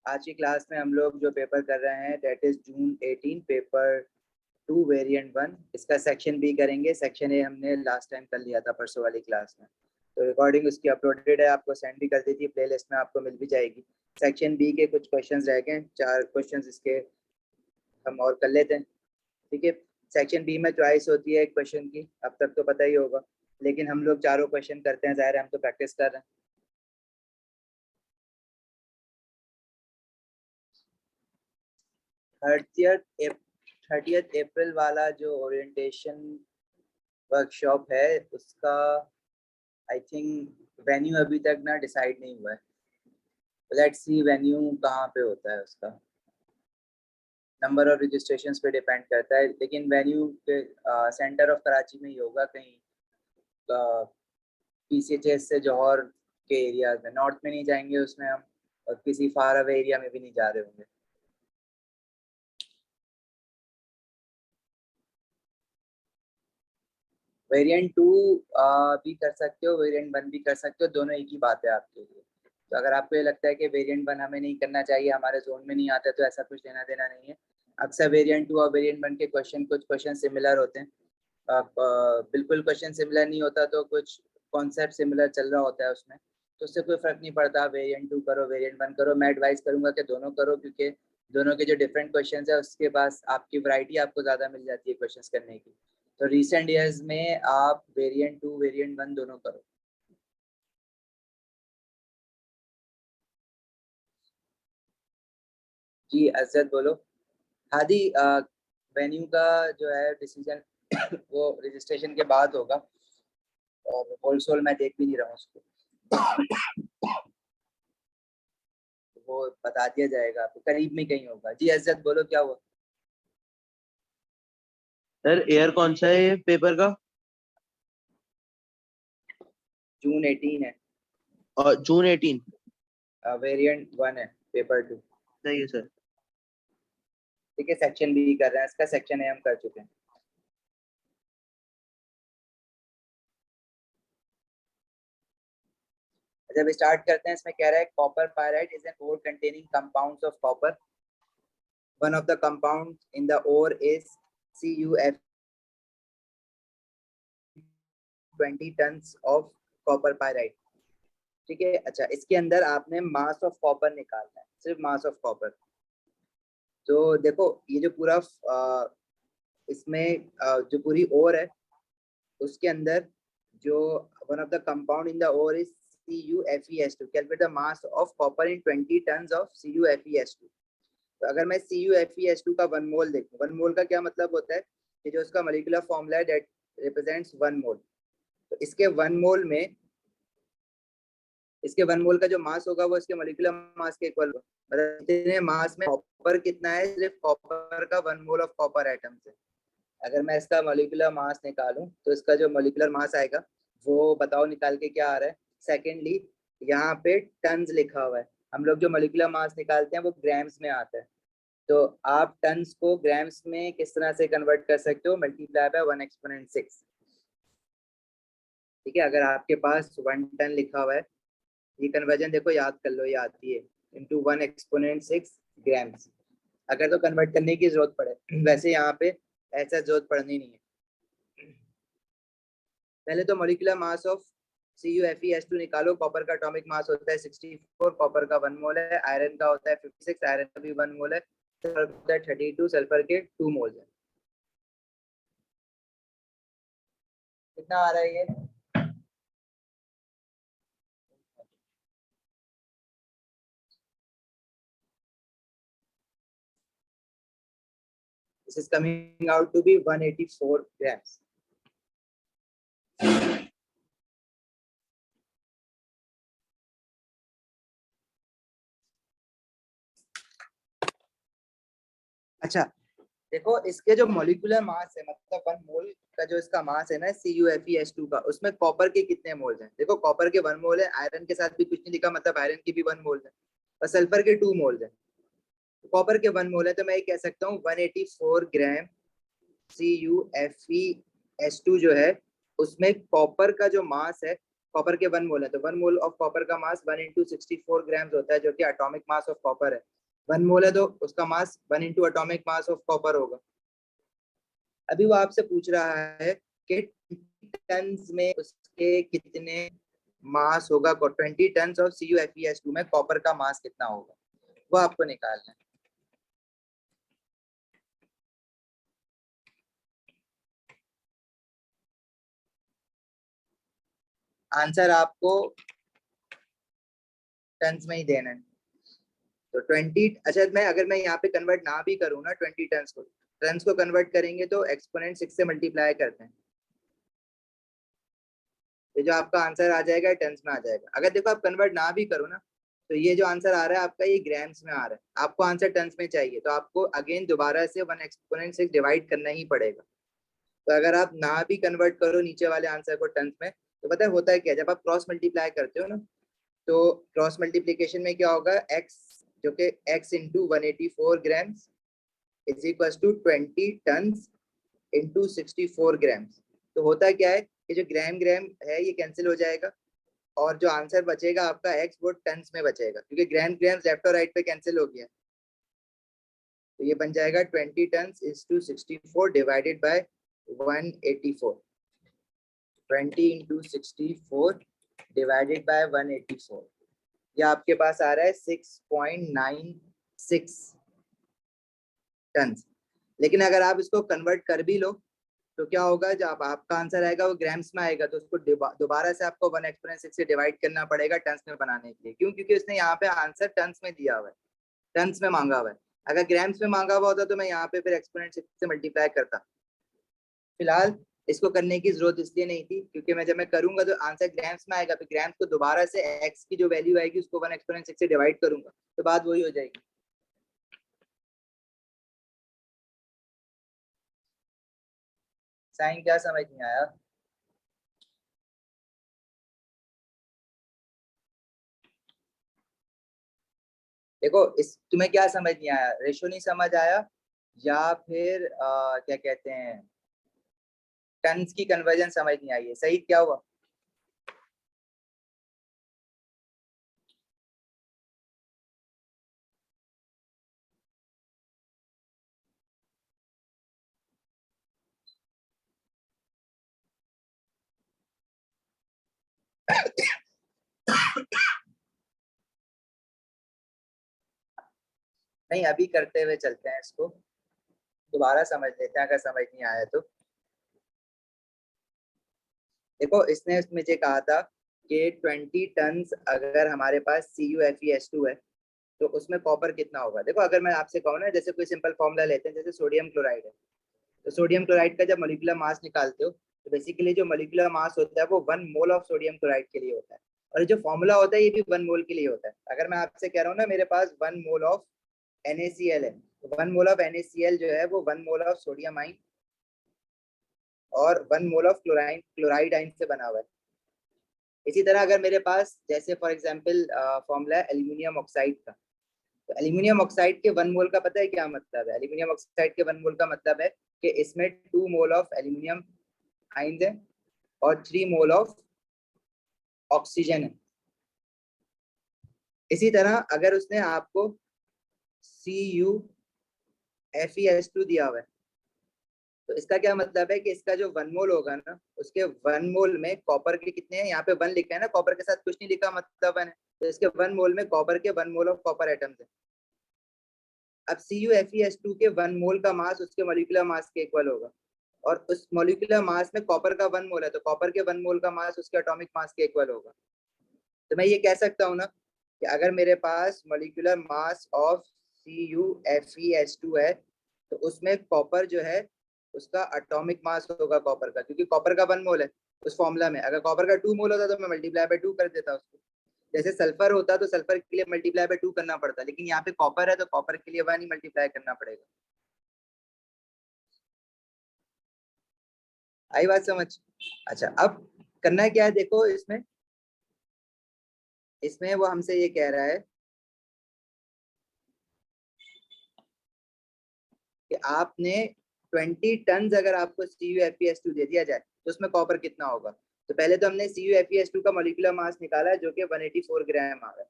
आज की क्लास में हम लोग जो पेपर कर रहे हैं date is June 18 paper 2 variant 1। इसका सेक्शन बी करेंगे। सेक्शन ए हमने लास्ट टाइम कर लिया था परसों वाली क्लास में, तो रिकॉर्डिंग उसकी अपलोडेड है, आपको सेंड भी कर दी थी, प्लेलिस्ट में आपको मिल भी जाएगी। सेक्शन बी के कुछ क्वेश्चंस रह गए, 4 क्वेश्चंस इसके हम और कर लेते हैं, ठीक है। सेक्शन बी में चॉइस होती है एक क्वेश्चन की, अब तक तो पता ही होगा, लेकिन हम लोग चारों क्वेश्चन करते हैं, ज़ाहिर है हम तो प्रैक्टिस कर रहे हैं। 30th अप्रैल वाला जो ओरिएंटेशन वर्कशॉप है उसका आई थिंक वेन्यू अभी तक ना डिसाइड नहीं हुआ है। लेट्स सी वेन्यू कहाँ पे होता है, उसका नंबर ऑफ रजिस्ट्रेशंस पे डिपेंड करता है, लेकिन वेन्यू के सेंटर ऑफ कराची में ही होगा, कहीं पीसीएचएस से जौहर के एरियाज में, नॉर्थ में नहीं जाएंगे उसमें हम, और किसी फार अवे एरिया में भी नहीं जा रहे होंगे। वेरिएंट 2 भी कर सकते हो, वेरिएंट 1 भी कर सकते हो, दोनों एक ही बात है आपके लिए। तो अगर आपको ये लगता है कि वेरिएंट 1 हमें नहीं करना चाहिए, हमारे जोन में नहीं आता, तो ऐसा कुछ लेना देना नहीं है। अक्सर वेरिएंट 2 और वेरिएंट 1 के कुछ क्वेश्चन सिमिलर होते हैं। बिल्कुल क्वेश्चन सिमिलर नहीं होता तो कुछ कॉन्सेप्ट सिमिलर चल रहा होता है उसमें, तो उससे कोई फर्क नहीं पड़ता वेरिएंट 2 करो वेरिएंट 1 करो। मैं एडवाइस करूंगा कि दोनों करो, क्योंकि दोनों के जो डिफरेंट क्वेश्चन है उसके पास आपकी वैरायटी आपको ज़्यादा मिल जाती है क्वेश्चंस करने की। तो रिसेंट ईयर्स में आप वेरिएंट 2 वेरिएंट 1 दोनों करो। जी अजद बोलो। हादी, वेन्यू का जो है डिसीजन वो रजिस्ट्रेशन के बाद होगा, और होलसेल मैं देख भी नहीं रहा हूँ उसको, वो बता दिया जाएगा आपको, करीब में कहीं होगा। जी अजद बोलो, क्या हुआ? सर ईयर कौन सा है ये पेपर का? जून 18 है, और जून 18। वेरिएंट 1 है, पेपर 2। सही है सर। ठीक है, सेक्शन बी कर रहे हैं, इसका सेक्शन ए हम कर चुके हैं। जब स्टार्ट करते हैं, इसमें कह रहा है copper pyrite is an ore containing compounds of copper. One of the compound in the ore is CuF 20 tons of copper pyrite. ठीक है, अच्छा, इसके अंदर आपने मास ऑफ कॉपर निकालना है, सिर्फ मास ऑफ कॉपर। तो देखो ये जो पूरा इसमें जो पूरी ओर है उसके अंदर जो one of the compound in the ore is CuFeS2। Calculate the mass of copper in 20 tons of CuFeS2। तो अगर मैं CuFeS2 का 1 मोल देखूं, 1 मोल का क्या मतलब होता है कि जो उसका मॉलिक्यूलर फॉर्मूला है दैट रिप्रेजेंट्स 1 मोल। तो इसके 1 मोल में, इसके 1 मोल का जो मास होगा वो इसके मॉलिक्यूलर मास के इक्वल, मतलब इतने मास में कॉपर कितना है, सिर्फ कॉपर का 1 मोल ऑफ कॉपर एटम से। अगर मैं इसका मॉलिक्यूलर मास निकालूं तो इसका जो मॉलिक्यूलर मास आएगा वो बताओ निकाल के क्या आ रहा है। सेकेंडली यहाँ पे टन्स लिखा हुआ है, हम लोग जो मॉलिक्यूलर मास निकालते हैं वो ग्राम्स में आता है। तो आप टन्स को ग्राम्स में किस तरह से कन्वर्ट कर सकते हो, मल्टीप्लाई बाय 1 एक्सपोनेंट 6। ठीक है, अगर आपके पास 1 टन लिखा हुआ है, ये कन्वर्जन देखो याद कर लो, ये आती है इंटू 1 एक्सपोनेंट 6 ग्राम्स। अगर तो कन्वर्ट करने की जरूरत पड़े, वैसे यहाँ पे ऐसा जरूरत पड़नी नहीं है। पहले तो मॉलिक्यूलर मास ऑफ CuFeS2 निकालो। कॉपर का एटॉमिक मास होता है 64, कॉपर का 1 मोल है। आयरन का होता है 56, आयरन का भी 1 मोल है। सल्फर होता है 32, सल्फर के 2 मोल है। कितना आ रहा है ये? This is coming out to be 184 grams. अच्छा देखो, इसके जो मॉलिक्यूलर मास है, मतलब 1 मोल का जो इसका मास है ना CuFeS2 का, उसमें कॉपर के कितने मोल्स हैं? देखो कॉपर के 1 मोल है, आयरन के साथ भी कुछ नहीं लिखा, मतलब आयरन की भी 1 मोल है, और सल्फर के 2 मोल्स है। कॉपर के 1 मोल है, तो मैं ये कह सकता हूँ 184 ग्राम CuFeS2 जो है, उसमें कॉपर का जो मास है कॉपर के 1 मोल है, तो 1 मोल ऑफ कॉपर का मास 1 इंटू 64 ग्राम्स होता है, जो कि एटॉमिक मास ऑफ कॉपर है। 1 मोल है तो उसका मास 1 into atomic mass of copper होगा। अभी वो आपसे पूछ रहा है कि टन्स में उसके कितने मास होगा, 20 टन्स ऑफ CuFeS2 में कॉपर का मास कितना होगा, वो आपको निकालना है। आंसर आपको टन्स में ही देना है। तो 20, अच्छा मैं यहाँ पे कन्वर्ट ना भी करूँ ना 20 टन्स को कन्वर्ट करेंगे तो एक्सपोनेंट 6 से मल्टीप्लाई करते हैं, तो जो आपका आंसर आ जाएगा टन्स में आ जाएगा। अगर देखो आप कन्वर्ट ना भी करो ना, तो ये जो आंसर आ रहा है आपका ये ग्राम्स में आ रहा है, आपको आंसर टन्स में चाहिए, तो आपको अगेन दोबारा से 1 एक्सपोनेंट 6 डिवाइड करना ही पड़ेगा। तो अगर आप ना भी कन्वर्ट करो नीचे वाले आंसर को टन्स में, तो पता है होता है क्या, जब आप क्रॉस मल्टीप्लाई करते हो ना, तो क्रॉस मल्टीप्लीकेशन में क्या होगा, x जो कि x into 184 grams is equal to 20 tons into 64 grams. तो होता क्या है कि जो ग्राम ग्राम है ये कैंसिल हो जाएगा, और जो आंसर बचेगा आपका x वो टन्स में बचेगा, क्योंकि ग्राम ग्राम लेफ्ट और राइट पे कैंसिल हो गया। तो ये बन जाएगा 20 tons is to 64 divided by 184। 20 into 64 divided by 184, ये आपके पास आ रहा है 6.96 टन। लेकिन अगर आप इसको कन्वर्ट कर भी लो तो क्या होगा, जब आपका आंसर आएगा वो ग्राम्स में आएगा, तो उसको दोबारा से आपको 1 एक्सपोनेंट 6 से डिवाइड करना पड़ेगा टन्स में बनाने के लिए। क्यों? क्योंकि उसने यहाँ पे आंसर टन्स में दिया हुआ है, टन्स में मांगा हुआ है। अगर ग्राम्स में मांगा हुआ होता तो मैं यहाँ पे फिर एक्सपोनेंट 6 से मल्टीप्लाई करता। फिलहाल इसको करने की जरूरत इसलिए नहीं थी क्योंकि जब मैं करूंगा तो आंसर ग्राम्स में आएगा, तो ग्राम्स को दोबारा से x की जो वैल्यू आएगी उसको 1 एक्सपोनेंट 6 से डिवाइड करूंगा, तो बात वही हो जाएगी। साइन क्या समझ नहीं आया? देखो इस तुम्हें क्या समझ नहीं आया, रेशो नहीं समझ आया, या फिर क्या कहते हैं टन्स की कन्वर्जन समझ नहीं आई है? सही क्या हुआ? नहीं, अभी करते हुए चलते हैं इसको, दोबारा समझ लेते हैं अगर समझ नहीं आया तो। देखो इसने मुझे कहा था कि 20 टन्स अगर हमारे पास CuFeS2 है तो उसमें कॉपर कितना होगा। देखो अगर मैं आपसे कहूँ ना, जैसे कोई सिंपल फॉर्मूला लेते हैं, जैसे सोडियम क्लोराइड है, तो सोडियम क्लोराइड का जब मॉलिक्यूलर मास निकालते हो तो बेसिकली जो मॉलिक्यूलर मास होता है वो 1 मोल ऑफ सोडियम क्लोराइड के लिए होता है, और जो फॉर्मूला होता है ये भी 1 मोल के लिए होता है। अगर मैं आपसे कह रहा हूँ ना मेरे पास 1 मोल ऑफ NaCl है, तो 1 मोल ऑफ NaCl जो है वो 1 मोल ऑफ सोडियम आइन और 1 मोल ऑफ क्लोराइड आइन से बना हुआ है। इसी तरह अगर मेरे पास जैसे फॉर एग्जांपल फॉर्मूला है एल्यूमिनियम ऑक्साइड का, तो एल्यूमिनियम ऑक्साइड के 1 मोल का पता है क्या मतलब है? एल्यूमिनियम ऑक्साइड के 1 मोल का मतलब है कि इसमें 2 मोल ऑफ एल्यूमिनियम आइंस है और 3 मोल ऑफ ऑक्सीजन है। इसी तरह अगर उसने आपको CuFeS2 दिया हुआ है, तो इसका क्या मतलब है कि इसका जो 1 मोल होगा ना, उसके 1 मोल में कॉपर के कितने हैं, यहाँ पे 1 लिखा है ना, कॉपर के साथ कुछ नहीं लिखा, मतलब 1 है, तो इसके 1 मोल में कॉपर के 1 मोल ऑफ कॉपर एटम्स है। अब CuFeS2 के 1 मोल का मास उसके मॉलिक्यूलर मास के इक्वल होगा, और उस मॉलिक्यूलर मास में कॉपर का 1 मोल है, तो कॉपर के 1 मोल का मास उसके एटॉमिक मास के इक्वल होगा। तो मैं ये कह सकता हूँ ना कि अगर मेरे पास मॉलिक्यूलर मास ऑफ CuFeS2 है, तो उसमें कॉपर जो है उसका एटॉमिक मास होगा कॉपर का, क्योंकि कॉपर का 1 मोल है उस फॉर्मूला में। अगर कॉपर का 2 मोल होता तो मैं मल्टीप्लाई बाय 2 कर देता उसको। जैसे सल्फर होता तो सल्फर के लिए मल्टीप्लाई बाय 2 करना पड़ता, लेकिन यहाँ पे कॉपर है तो कॉपर के लिए 1 ही मल्टीप्लाई करना पड़ेगा। आई बात समझ? अच्छा अब करना क्या है, देखो इसमें इसमें वो हमसे ये कह रहा है कि आपने 20 टन अगर आपको CuFeS2 दे दिया जाए तो उसमें कॉपर कितना होगा। तो पहले तो हमने CuFeS2 का मॉलिक्यूलर मास निकाला है जो कि 184 ग्राम आ रहा है,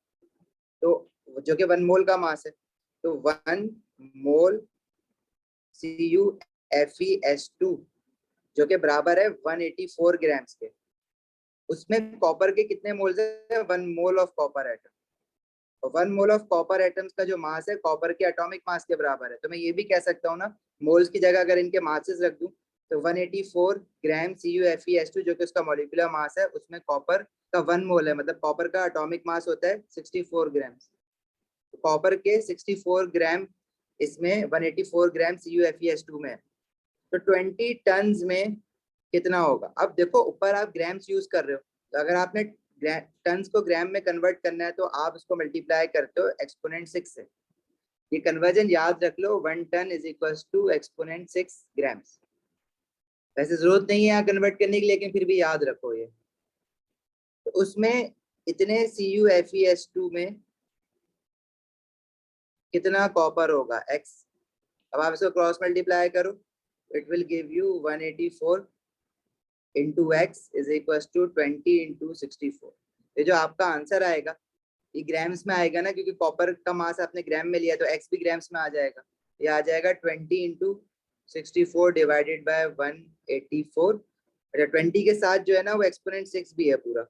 तो जो कि 1 मोल का मास है, तो 1 मोल CuFeS2 जो कि बराबर है 184 ग्राम्स के। उसमें कॉपर के कितने मोल्स है? 1 मोल ऑफ कॉपर एटम। और 1 मोल ऑफ कॉपर एटम्स का जो मास है कॉपर के एटॉमिक मास के बराबर है। तो मैं ये भी कह सकता हूँ ना, मोल्स की जगह अगर इनके मासेस रख दूं तो 184 ग्राम CuFeS2 जो कि उसका मॉलिक्यूलर मास है, उसमें कॉपर का 1 मोल है, मतलब कॉपर का एटॉमिक मास होता है 64 ग्राम। तो कॉपर के 64 ग्राम इसमें 184 ग्राम CuFeS2 में है, तो 20 टन्स में कितना होगा? अब देखो ऊपर आप ग्राम्स यूज कर रहे हो, तो अगर आपने टन्स को ग्राम में कन्वर्ट करना है तो आप उसको मल्टीप्लाई करते हो एक्सपोनेंट 6 से। ये कन्वर्जन याद रख लो, 1 ton is equal to exponent 6 grams. वैसे जरूरत नहीं है यहाँ कन्वर्ट करने की, लेकिन फिर भी याद रखो ये। तो उसमें इतने CuFeS2 में कितना कॉपर होगा? x। अब आप इसको क्रॉस मल्टीप्लाई करो, it will give you 184 into x is equal to 20 into 64। ये जो आपका आंसर आएगा ये ग्राम्स में आएगा ना, क्योंकि कॉपर का मास आपने ग्राम में लिया तो एक्स भी ग्राम्स में आ जाएगा। ये आ जाएगा 20 इंटू 64 डिवाइडेड बाय 184। 20 के साथ जो है ना वो एक्सपोनेंट 6 भी है पूरा,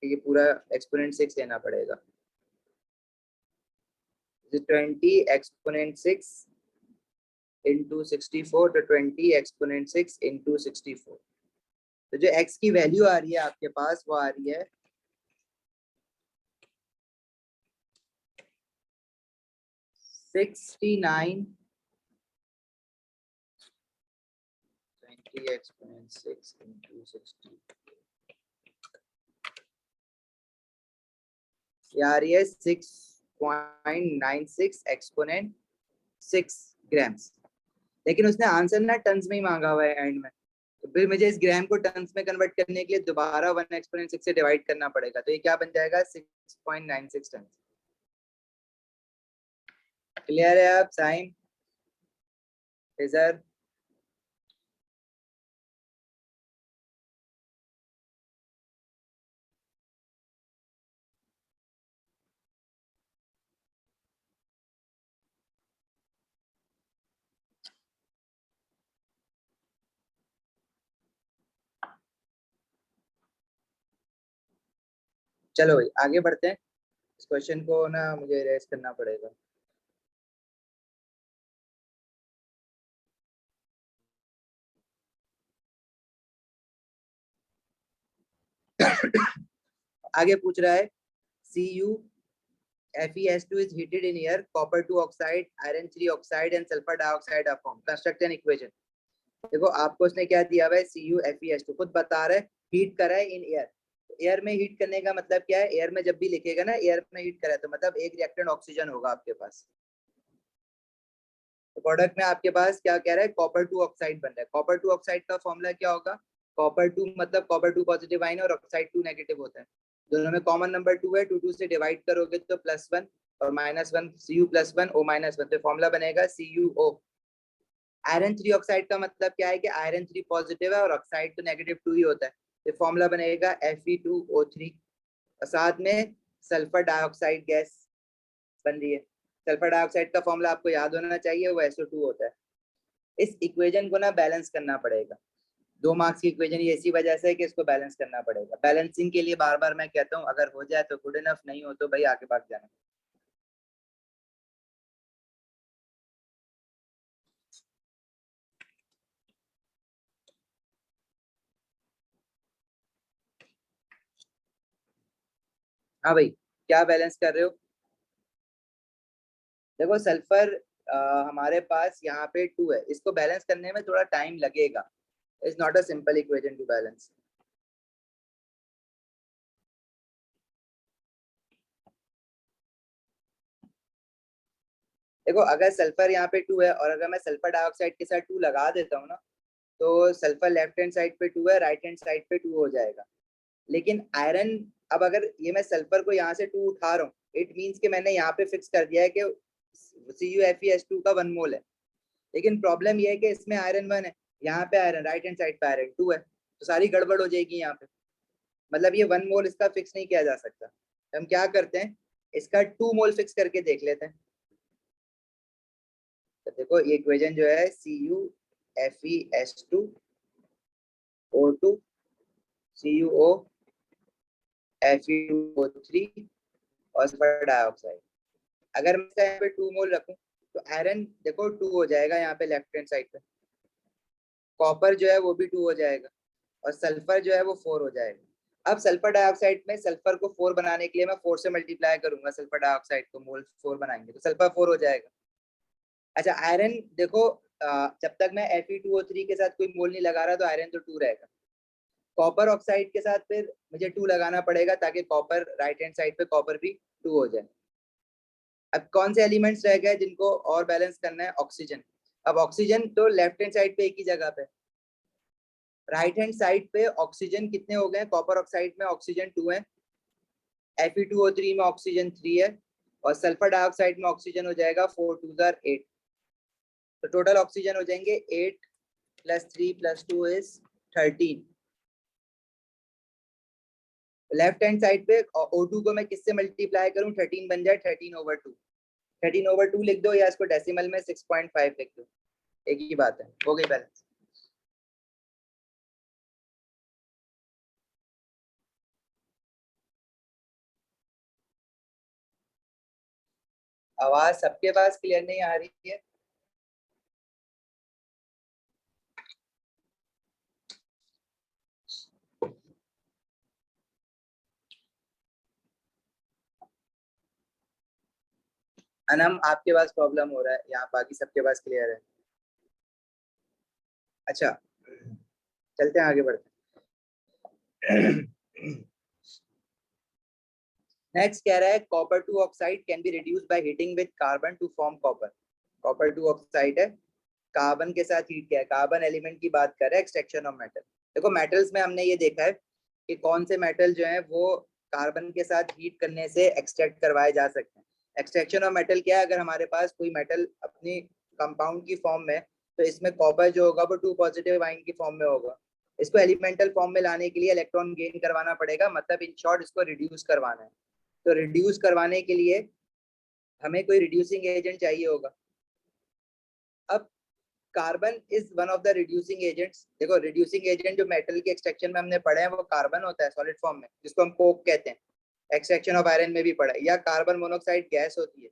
ये पूरा एक्सपोनेंट 6 लेना पड़ेगा। 20 एक्सपोनेंट 6 इंटू 64, तो 20 एक्सपोनेंट 6 इंटू 64। तो जो x की वैल्यू आ रही है आपके पास वो आ रही है 69 20 एक्सपोनेंट 6 इंटू 60, ये आ रही है 6.96 एक्सपोनेंट 6 ग्राम्स। लेकिन उसने आंसर ना टन्स में ही मांगा हुआ है एंड में, तो फिर मुझे इस ग्राम को टन्स में कन्वर्ट करने के लिए दोबारा 1 एक्सपोनेंट 6 से डिवाइड करना पड़ेगा। तो ये क्या बन जाएगा? 6.96 टन। क्लियर है? आप साइन इधर चलो भाई आगे बढ़ते हैं। इस क्वेश्चन को ना मुझे रेस करना पड़ेगा। आगे पूछ रहा है CuFeS2 is heated in air, copper 2 oxide, iron 3 oxide and sulfur dioxide are formed. Construct an equation. देखो आपको उसने क्या दिया हुआ है? CuFeS2 खुद बता रहा है हीट करा है इन एयर। एयर में हीट करने का मतलब क्या है? एयर में जब भी लिखेगा ना एयर में हीट करा है तो मतलब एक रिएक्टेंट ऑक्सीजन होगा आपके पास। तो प्रोडक्ट में आपके पास क्या कह रहा है? कॉपर 2 ऑक्साइड बन रहा है। कॉपर 2 ऑक्साइड का फॉर्मूला क्या होगा? कॉपर 2 मतलब कॉपर 2 पॉजिटिव आयन और ऑक्साइड 2 नेगेटिव होता है। दोनों में कॉमन नंबर 2 है, 2 से डिवाइड करोगे तो +1 और -1, Cu+1 O-1, तो फॉर्मूला बनेगा CuO। आयरन 3 ऑक्साइड का मतलब क्या है कि आयरन 3 पॉजिटिव है और ऑक्साइड तो -2 ही होता है, तो फॉर्मूला बनेगा Fe2O3। और साथ में सल्फर डाइऑक्साइड गैस बन रही है। सल्फर डाइऑक्साइड का फॉर्मूला आपको याद होना चाहिए, वो SO2 होता है। इस इक्वेशन को ना बैलेंस करना पड़ेगा। 2 मार्क्स की इक्वेशन ये इसी वजह से है कि इसको बैलेंस करना पड़ेगा। बैलेंसिंग के लिए बार बार मैं कहता हूँ अगर हो जाए तो गुड इनफ, नहीं हो तो भाई आगे भाग जाना। हाँ भाई क्या बैलेंस कर रहे हो? देखो सल्फर हमारे पास यहाँ पे 2 है, इसको बैलेंस करने में थोड़ा टाइम लगेगा। It's not a simple equation two balance. देखो अगर सल्फर यहाँ पे 2 है और अगर मैं सल्फर डाइऑक्साइड के साथ 2 लगा देता हूँ ना, तो सल्फर लेफ्ट हैंड साइड पे 2 है, राइट हैंड साइड पे 2 हो जाएगा। लेकिन आयरन, अब अगर ये मैं सल्फर को यहाँ से 2 उठा रहा हूँ, इट मीन्स कि मैंने यहाँ पे फिक्स कर दिया है कि CuFeS2 का 1 मोल है। लेकिन प्रॉब्लम ये है कि इसमें आयरन 1 है, यहाँ पे आयरन राइट हैंड साइड पे आयरन 2 है। तो सारी गड़बड़ हो जाएगी यहाँ पे। मतलब ये 1 मोल इसका फिक्स नहीं किया जा सकता। हम क्या करते हैं, इसका 2 मोल फिक्स करके देख लेते हैं। तो देखो ये इक्वेशन जो है CuFeS2O2 CuO Fe2O3 और सल्फर डाइऑक्साइड। अगर मैं इसका यहाँ पे 2 मोल रखूं तो आयरन देखो 2 हो जाएगा यहाँ पे लेफ्ट हैंड साइड पे, कॉपर जो है वो भी 2 हो जाएगा और सल्फर जो है वो 4 हो जाएगा। अब सल्फर डाइऑक्साइड में सल्फर को 4 बनाने के लिए मैं 4 से मल्टीप्लाई करूंगा, सल्फर डाइऑक्साइड को मोल 4 बनाएंगे तो सल्फर 4 हो जाएगा। अच्छा आयरन देखो जब तक मैं Fe2O3 के साथ कोई मोल नहीं लगा रहा तो आयरन तो 2 रहेगा। कॉपर ऑक्साइड के साथ फिर मुझे 2 लगाना पड़ेगा ताकि कॉपर राइट हैंड साइड पे कॉपर भी 2 हो जाए। अब कौन से एलिमेंट्स रह गए जिनको और बैलेंस करना है, ऑक्सीजन। अब ऑक्सीजन तो लेफ्ट हैंड साइड पे एक ही जगह पे, राइट हैंड साइड पे ऑक्सीजन कितने हो गए, कॉपर ऑक्साइड में ऑक्सीजन 2 है, Fe2O3 में ऑक्सीजन 3 है और सल्फर डाइऑक्साइड में ऑक्सीजन हो जाएगा 4 2 8। तो टोटल ऑक्सीजन हो जाएंगे 8 + 3 + 2 इज 13। लेफ्ट हैंड साइड पे O2 को मैं किससे मल्टीप्लाई करूं, 13 बन जाए 13/2। 13/2 लिख दो या इसको डेसिमल में 6.5 लिख दो, एक ही बात है, हो गई बैलेंस। आवाज सबके पास क्लियर नहीं आ रही है? अनम आपके पास प्रॉब्लम हो रहा है, यहाँ बाकी सबके पास क्लियर है। अच्छा चलते हैं आगे बढ़ते हैं। नेक्स्ट कह रहा है copper 2 oxide can be reduce by heating with carbon to form copper. Copper 2 oxide है, कार्बन के साथ हीट किया है, कार्बन एलिमेंट की बात कर रहा है, एक्सट्रैक्शन ऑफ मेटल। देखो मेटल्स में हमने ये देखा है कि कौन से मेटल जो है वो कार्बन के साथ हीट करने से एक्सट्रैक्ट करवाए जा सकते हैं। एक्सट्रैक्शन ऑफ मेटल क्या है, अगर हमारे पास कोई मेटल अपनी कंपाउंड की फॉर्म में, तो इसमें कॉपर जो होगा वो 2 पॉजिटिव आयन की फॉर्म में होगा। इसको एलिमेंटल फॉर्म में लाने के लिए इलेक्ट्रॉन गेन करवाना पड़ेगा, मतलब इन शॉर्ट इसको रिड्यूस करवाना है। तो रिड्यूस करवाने के लिए हमें कोई रिड्यूसिंग एजेंट चाहिए होगा। अब carbon is one of the reducing agents. देखो रिड्यूसिंग एजेंट जो मेटल के एक्सट्रैक्शन में हमने पढ़े हैं वो कार्बन होता है सॉलिड फॉर्म में, जिसको हम कोक कहते हैं। एक्सट्रैक्शन ऑफ आयरन में भी पढ़ा है, या कार्बन मोनोऑक्साइड गैस होती है।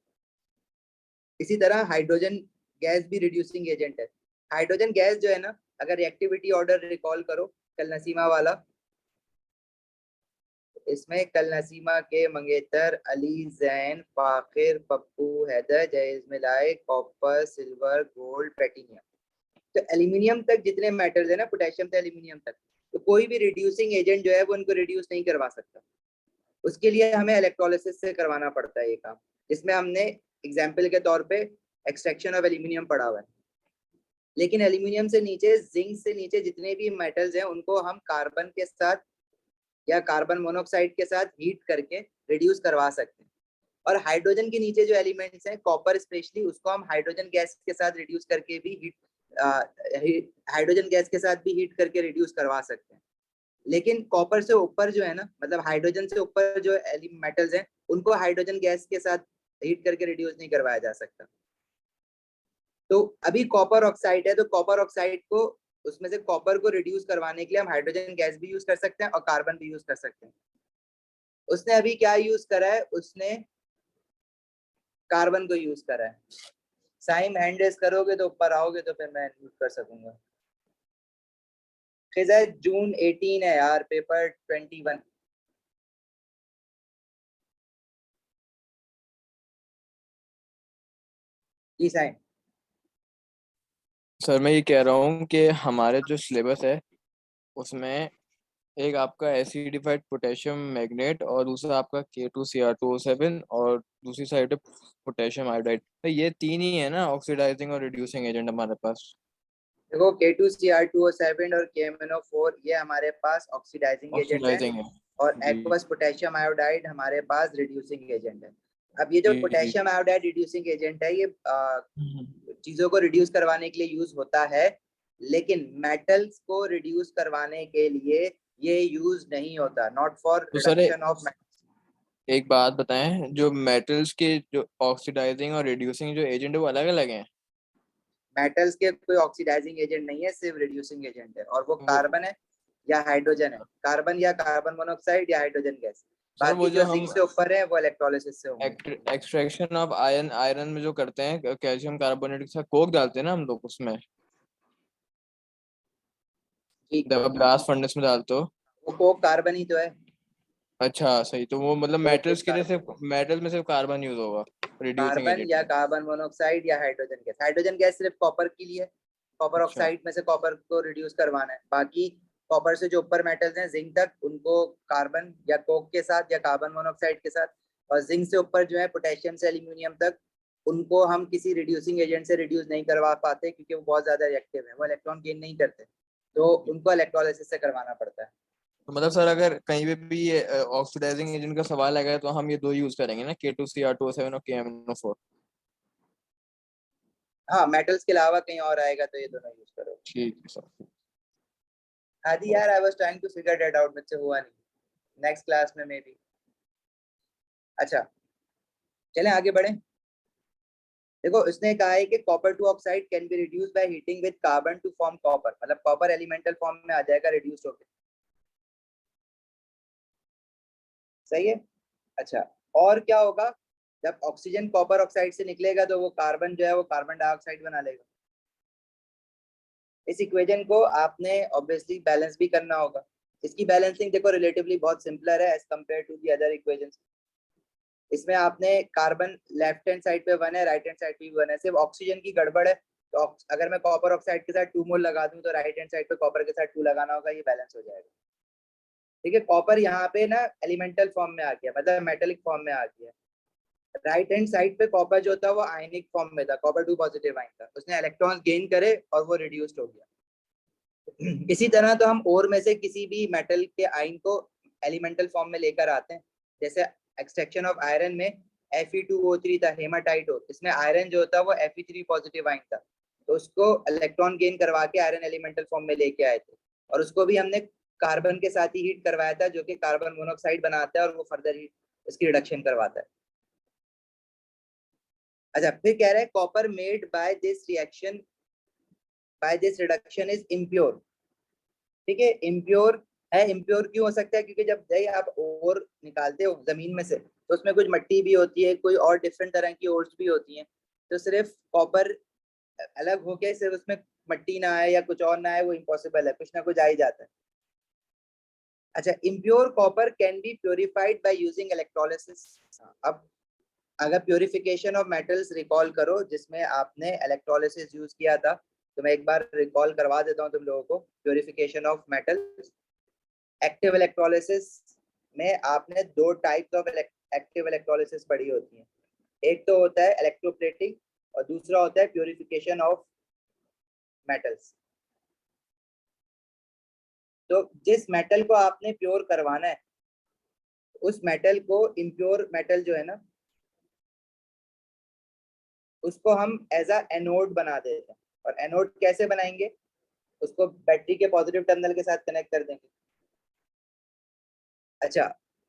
इसी तरह हाइड्रोजन गैस भी रिड्यूसिंग एजेंट है। हाइड्रोजन गैस जो है ना, अगर रिएक्टिविटी ऑर्डर रिकॉल करो कल नसीमा वाला, इसमें कल नसीमा के मंगेतर, अली, जैन, फाकिर, पप्पू, हैदर, जयजमिलाई, कॉपर, सिल्वर, गोल्ड, प्लेटिनियम, तो एल्यूमिनियम तक जितने मेटल्स है ना, पोटेशियम से एल्यूमिनियम तक, तो कोई भी रिड्यूसिंग एजेंट जो है वो उनको रिड्यूस नहीं करवा सकता। उसके लिए हमें इलेक्ट्रोलिसिस से करवाना पड़ता है ये काम, जिसमें हमने एग्जाम्पल के तौर पे एक्सट्रैक्शन ऑफ एल्यूमिनियम पढ़ा हुआ है। लेकिन एल्यूमिनियम से नीचे, जिंक से नीचे जितने भी मेटल्स हैं उनको हम कार्बन के साथ या कार्बन मोनोऑक्साइड के साथ हीट करके रिड्यूस करवा सकते हैं। और हाइड्रोजन के नीचे जो एलिमेंट्स हैं, कॉपर स्पेशली, उसको हम हाइड्रोजन गैस के साथ रिड्यूस करके भी हाइड्रोजन गैस के साथ भी हीट करके रिड्यूस करवा सकते हैं। लेकिन कॉपर से ऊपर जो है ना, मतलब हाइड्रोजन से ऊपर जो मेटल्स हैं उनको हाइड्रोजन गैस के साथ हीट करके रिड्यूस नहीं करवाया जा सकता। तो अभी कॉपर ऑक्साइड है, तो कॉपर ऑक्साइड को, उसमें से कॉपर को रिड्यूस करवाने के लिए हम हाइड्रोजन गैस भी यूज कर सकते हैं और कार्बन भी यूज कर सकते हैं। उसने अभी क्या यूज करा है, उसने कार्बन को यूज करा है। साइम हैंड रेस करोगे तो ऊपर आओगे तो फिर मैं यूज कर सकूंगा। खिजा जून 18 है यार, पेपर 21। जी साइम। सर मैं ये कह रहा हूँ कि हमारे जो सिलेबस है उसमें एक आपका एसिडिफाइड पोटेशियम मैग्नेट और दूसरा आपका K2Cr2O7 और दूसरी साइड है पोटेशियम आयोडाइड। तो ये तीन ही है ना ऑक्सीडाइजिंग और रिड्यूसिंग एजेंट हमारे पास। देखो K2Cr2O7 और KMnO4 ये हमारे पास ऑक्सीडाइजिंग एजेंट है ऑक्सीडाइजिंग है और जी एक्वस पोटेशियम आयोडाइड हमारे पास रिड्यूसिंग एजेंट है। अब ये जो जी जी। पोटेशियम आयोडाइड रिड्यूसिंग एजेंट है, ये हम्म, चीजों को रिड्यूस करवाने के लिए यूज होता है लेकिन मेटल्स को रिड्यूस करवाने के लिए ये यूज नहीं होता, नॉट फॉर तो सर रिडक्शन ऑफ। एक बात बताएं, जो मेटल्स के जो ऑक्सीडाइजिंग और रिड्यूसिंग जो एजेंट है वो अलग अलग हैं? मेटल्स के कोई ऑक्सीडाइजिंग एजेंट नहीं है, सिर्फ रिड्यूसिंग एजेंट है, और वो वो कार्बन है या हाइड्रोजन है, कार्बन या कार्बन मोनोऑक्साइड या हाइड्रोजन गैस। सर वो बाकी जो जो हम जिंक से ऊपर है वो इलेक्ट्रोलिसिस से होंगे। एक्सट्रैक्शन ऑफ आयरन आयरन में जो करते हैं कैल्शियम कार्बोनेट के साथ कोक डालते हैं ना हम लोग उसमें, ठीक, जब ब्लास्ट फर्नेस में डालते हो। वो कोक कार्बन ही तो है। अच्छा सही, तो वो मतलब कोक मेटल्स एक के लिए कार्बन, सिर्फ मेटल में सिर्फ कार्बन यूज होगा रिड्यूसिंग कार्बन एजेंट या में? कार्बन मोनोऑक्साइड या हाइड्रोजन गैस। हाइड्रोजन गैस सिर्फ कॉपर के लिए, कॉपर अच्छा। ऑक्साइड में से कॉपर को रिड्यूस करवाना है। बाकी कॉपर से जो ऊपर मेटल्स हैं जिंक तक, उनको कार्बन या कोक के साथ या कार्बन मोनोऑक्साइड के साथ, और जिंक से ऊपर जो है पोटेशियम से एल्यूमिनियम तक, उनको हम किसी रिड्यूसिंग एजेंट से रिड्यूस नहीं करवा पाते क्योंकि वो बहुत ज्यादा रिएक्टिव है, वो इलेक्ट्रॉन गेन नहीं करते, तो उनको इलेक्ट्रोलिसिस से करवाना पड़ता है। तो मतलब सर अगर कहीं पे भी ये ऑक्सीडाइजिंग एजेंट का सवाल आएगा तो हम ये दो यूज करेंगे ना, K2Cr2O7 और KMnO4? हाँ, मेटल्स के अलावा कहीं और आएगा तो ये दोनों यूज करो। ठीक है सर। आदि यार, I was trying to figure that out, मुझसे हुआ नहीं। नेक्स्ट क्लास में मे बी। अच्छा, चलें आगे बढ़े। देखो इसने कहा है कि copper two oxide can be reduce by heating with carbon to form copper, मतलब कॉपर एलिमेंटल फॉर्म में आ जाएगा रिड्यूस होकर। सही है। अच्छा, और क्या होगा, जब ऑक्सीजन कॉपर ऑक्साइड से निकलेगा तो वो कार्बन जो है वो कार्बन डाइऑक्साइड बना लेगा। इस इक्वेशन को आपने ऑब्वियसली बैलेंस भी करना होगा। इसकी बैलेंसिंग देखो रिलेटिवली बहुत सिंपलर है as compare to the other equations. इसमें आपने कार्बन लेफ्ट हैंड साइड पे 1 है, राइट हैंड साइड पे भी 1 है, सिर्फ ऑक्सीजन की गड़बड़ है। तो अगर मैं कॉपर ऑक्साइड के साथ 2 मोल लगा दूं तो राइट हैंड साइड पे कॉपर के साथ 2 लगाना होगा, ये बैलेंस हो जाएगा। ठीक है, कॉपर यहाँ पे ना एलिमेंटल फॉर्म में आ गया, मतलब मेटेलिक फॉर्म में आ गया। राइट हैंड साइड पे कॉपर जो था वो आयनिक फॉर्म में था, कॉपर 2 पॉजिटिव आयन था, उसने इलेक्ट्रॉन्स गेन करे और वो रिड्यूस्ड हो गया। इसी तरह तो हम ओर में से किसी भी मेटल के आयन को एलिमेंटल फॉर्म में लेकर आते हैं। जैसे एक्सट्रैक्शन ऑफ आयरन में Fe2O3 था, हेमाटाइट हो, इसमें आयरन जो था वो Fe3 पॉजिटिव आयन था, तो उसको इलेक्ट्रॉन गेन करवा के आयरन एलिमेंटल फॉर्म में लेके आए थे, और उसको भी हमने कार्बन के साथ ही हीट करवाया था, जो कि कार्बन मोनोऑक्साइड बनाता है और वो फर्दर हीट इसकी रिडक्शन करवाता है। अच्छा, फिर कह रहा है copper made by this reaction, by this reduction is impure. ठीक है, इम्प्योर है। इम्प्योर क्यों हो सकता है? क्योंकि जब दही आप ओर निकालते हो जमीन में से तो उसमें कुछ मिट्टी भी होती है, कोई और डिफरेंट तरह की ओर्स भी होती हैं, तो सिर्फ कॉपर अलग होके सिर्फ उसमें मिट्टी ना आए या कुछ और ना आए वो इम्पॉसिबल है, कुछ ना कुछ आ ही जाता है। अच्छा, impure copper can be purified by using electrolysis. अब अगर प्योरिफिकेशन ऑफ मेटल्स रिकॉल करो जिसमें आपने इलेक्ट्रोलिसिस यूज किया था, तो मैं एक बार रिकॉल करवा देता हूँ तुम लोगों को। Purification of metals, active electrolysis में आपने 2 टाइप्स ऑफ एक्टिव इलेक्ट्रोलिसिस पढ़ी होती हैं। एक तो होता है इलेक्ट्रोप्लेटिंग और दूसरा होता है प्योरिफिकेशन ऑफ मेटल्स। तो जिस मेटल को आपने प्योर करवाना है उस मेटल को, इम्प्योर मेटल जो है ना, उसको हम एज अ एनोड बना देते हैं। और एनोड कैसे बनाएंगे? उसको बैटरी के पॉजिटिव टर्मिनल के साथ कनेक्ट कर देंगे। अच्छा,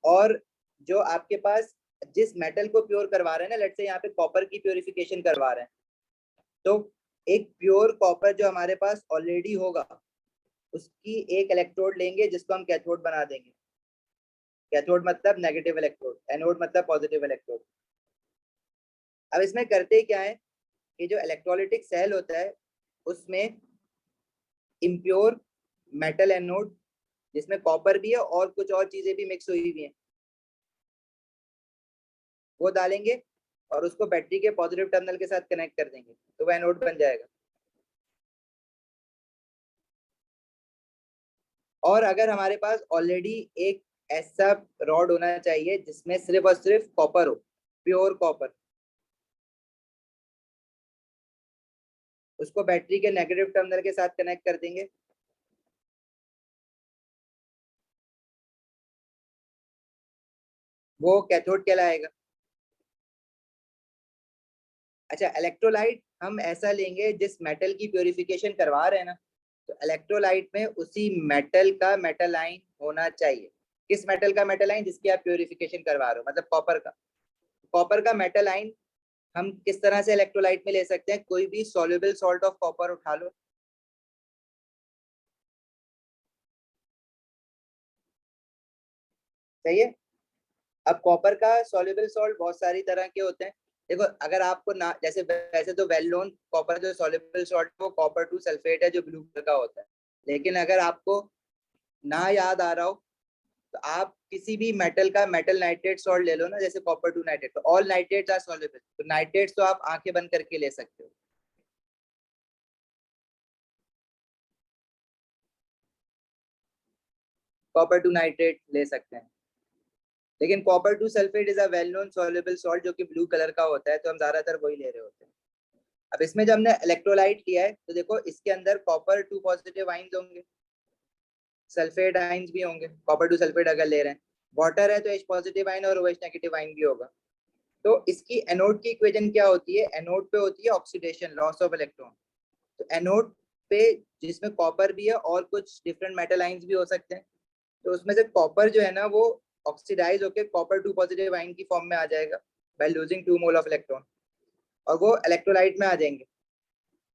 और जो आपके पास जिस मेटल को प्योर करवा रहे हैं ना, लेट्स से यहाँ पे कॉपर की प्योरिफिकेशन करवा रहे हैं, तो एक प्योर कॉपर जो हमारे पास ऑलरेडी होगा उसकी एक इलेक्ट्रोड लेंगे जिसको हम कैथोड बना देंगे। कैथोड मतलब नेगेटिव इलेक्ट्रोड, एनोड मतलब पॉजिटिव इलेक्ट्रोड। अब इसमें करते क्या है कि जो इलेक्ट्रोलिटिक सेल होता है उसमें इम्प्योर मेटल एनोड जिसमें कॉपर भी है और कुछ और चीजें भी मिक्स हुई हुई हैं वो डालेंगे और उसको बैटरी के पॉजिटिव टर्मिनल के साथ कनेक्ट कर देंगे, तो वह एनोड बन जाएगा। और अगर हमारे पास ऑलरेडी एक ऐसा रॉड होना चाहिए जिसमें सिर्फ और सिर्फ कॉपर हो, प्योर कॉपर, उसको बैटरी के नेगेटिव टर्मिनल के साथ कनेक्ट कर देंगे। वो कैथोड कहलाएगा। अच्छा, इलेक्ट्रोलाइट हम ऐसा लेंगे जिस मेटल की प्योरिफिकेशन करवा रहे हैं ना, तो इलेक्ट्रोलाइट में उसी मेटल का मेटल आयन होना चाहिए। किस मेटल का मेटल आयन? जिसकी आप प्योरिफिकेशन करवा रहे हो, मतलब कॉपर का। कॉपर का मेटल आयन हम किस तरह से इलेक्ट्रोलाइट में ले सकते हैं? कोई भी सॉल्युबल सॉल्ट ऑफ कॉपर उठा लो, सही है। अब कॉपर का सॉल्युबल सॉल्ट बहुत सारी तरह के होते हैं। देखो, अगर आपको ना, जैसे वैसे तो वेल नोन कॉपर जो सॉल्युबल सॉल्ट वो कॉपर टू सल्फेट है जो ब्लू कलर का होता है। लेकिन अगर आपको ना याद आ रहा हो तो आप किसी भी मेटल का मेटल नाइट्रेट सॉल्ट ले लो ना, जैसे कॉपर टू नाइट्रेट। तो ऑल नाइट्रेट्स आर सॉल्युबल, तो नाइट्रेट्स तो आप आंखें बंद करके ले सकते हो। कॉपर टू नाइट्रेट ले सकते हैं। लेकिन copper two sulphate is a well known soluble salt जो कि ब्लू कलर का होता है, तो हम ज्यादातर वही ले रहे होते हैं। अब इसमें जब हमने इलेक्ट्रोलाइट लिया है तो देखो इसके अंदर कॉपर टू पॉजिटिव आइंस होंगे, सल्फेट आइंस भी होंगे। कॉपर टू सल्फेट अगर ले रहे हैं, वाटर है तो H पॉजिटिव आइन और OH नेगेटिव आइन भी होगा। तो इसकी एनोड की इक्वेशन क्या होती है? एनोड पे होती है ऑक्सीडेशन, लॉस ऑफ इलेक्ट्रॉन। तो एनोड पे जिसमें कॉपर भी है और कुछ डिफरेंट मेटल आइंस भी हो सकते हैं, तो उसमें से कॉपर जो है ना वो ऑक्सीडाइज होकर कॉपर टू पॉजिटिव आइन की फॉर्म में आ जाएगा by losing 2 mole of electron, और वो इलेक्ट्रोलाइट में आ जाएंगे।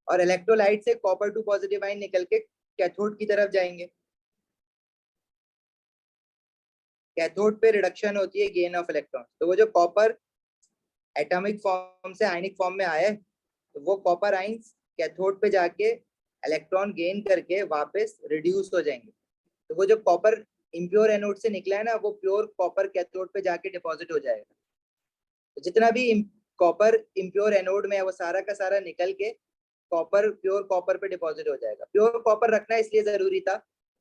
और इलेक्ट्रोलाइट से कॉपर टू पॉजिटिव आइन निकल के कैथोड की तरफ जाएंगे। कैथोड पे रिडक्शन होती है गेन ऑफ इलेक्ट्रॉन। तो वो जो कॉपर एटॉमिक फॉर्म से आयनिक फॉर्म में आया है, तो वो कॉपर आइंस कैथोड पे जाके इलेक्ट्रॉन गेन करके वापस रिड्यूस हो जाएंगे। तो वो जो कॉपर इम्प्योर एनोड से निकला है ना, वो प्योर कॉपर कैथोड पे जाके डिपॉजिट हो जाएगा। तो जितना भी कॉपर इम्प्योर एनोड में है वो सारा का सारा निकल के कॉपर प्योर कॉपर पे डिपॉजिट हो जाएगा। प्योर कॉपर रखना इसलिए जरूरी था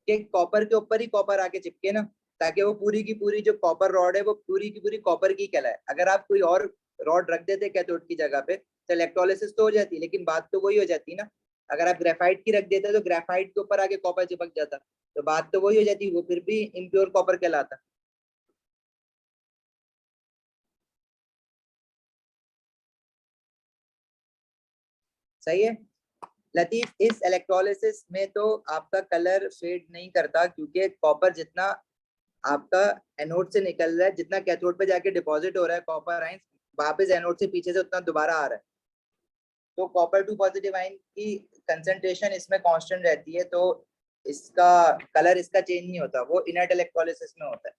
कि कॉपर के ऊपर ही कॉपर आके चिपके ना, ताकि वो पूरी की पूरी जो कॉपर रॉड है वो पूरी की पूरी कॉपर की कहलाए। अगर आप कोई और रॉड रख देते कैथोड की जगह पे तो इलेक्ट्रोलिसिस तो हो जाती, लेकिन बात तो वही हो जाती ना। अगर आप ग्रेफाइट की रख देते तो ग्रेफाइट के ऊपर आके कॉपर चिपक जाता, तो बात तो वही हो जाती, वो फिर भी इम्प्योर कॉपर कहलाता। सही है। लतीफ, इस इलेक्ट्रोलिसिस में तो आपका कलर फेड नहीं करता, क्योंकि कॉपर जितना आपका एनोड से निकल रहा है, जितना कैथोड पे जाके डिपॉजिट हो रहा है कॉपर आयंस वापस एनोड से पीछे से उतना दोबारा आ रहा है। तो कॉपर टू पॉजिटिव आयन की कंसंट्रेशन इसमें कांस्टेंट रहती है, तो इसका कलर इसका चेंज नहीं होता, वो इनर्ट इलेक्ट्रोलिसिस में होता है।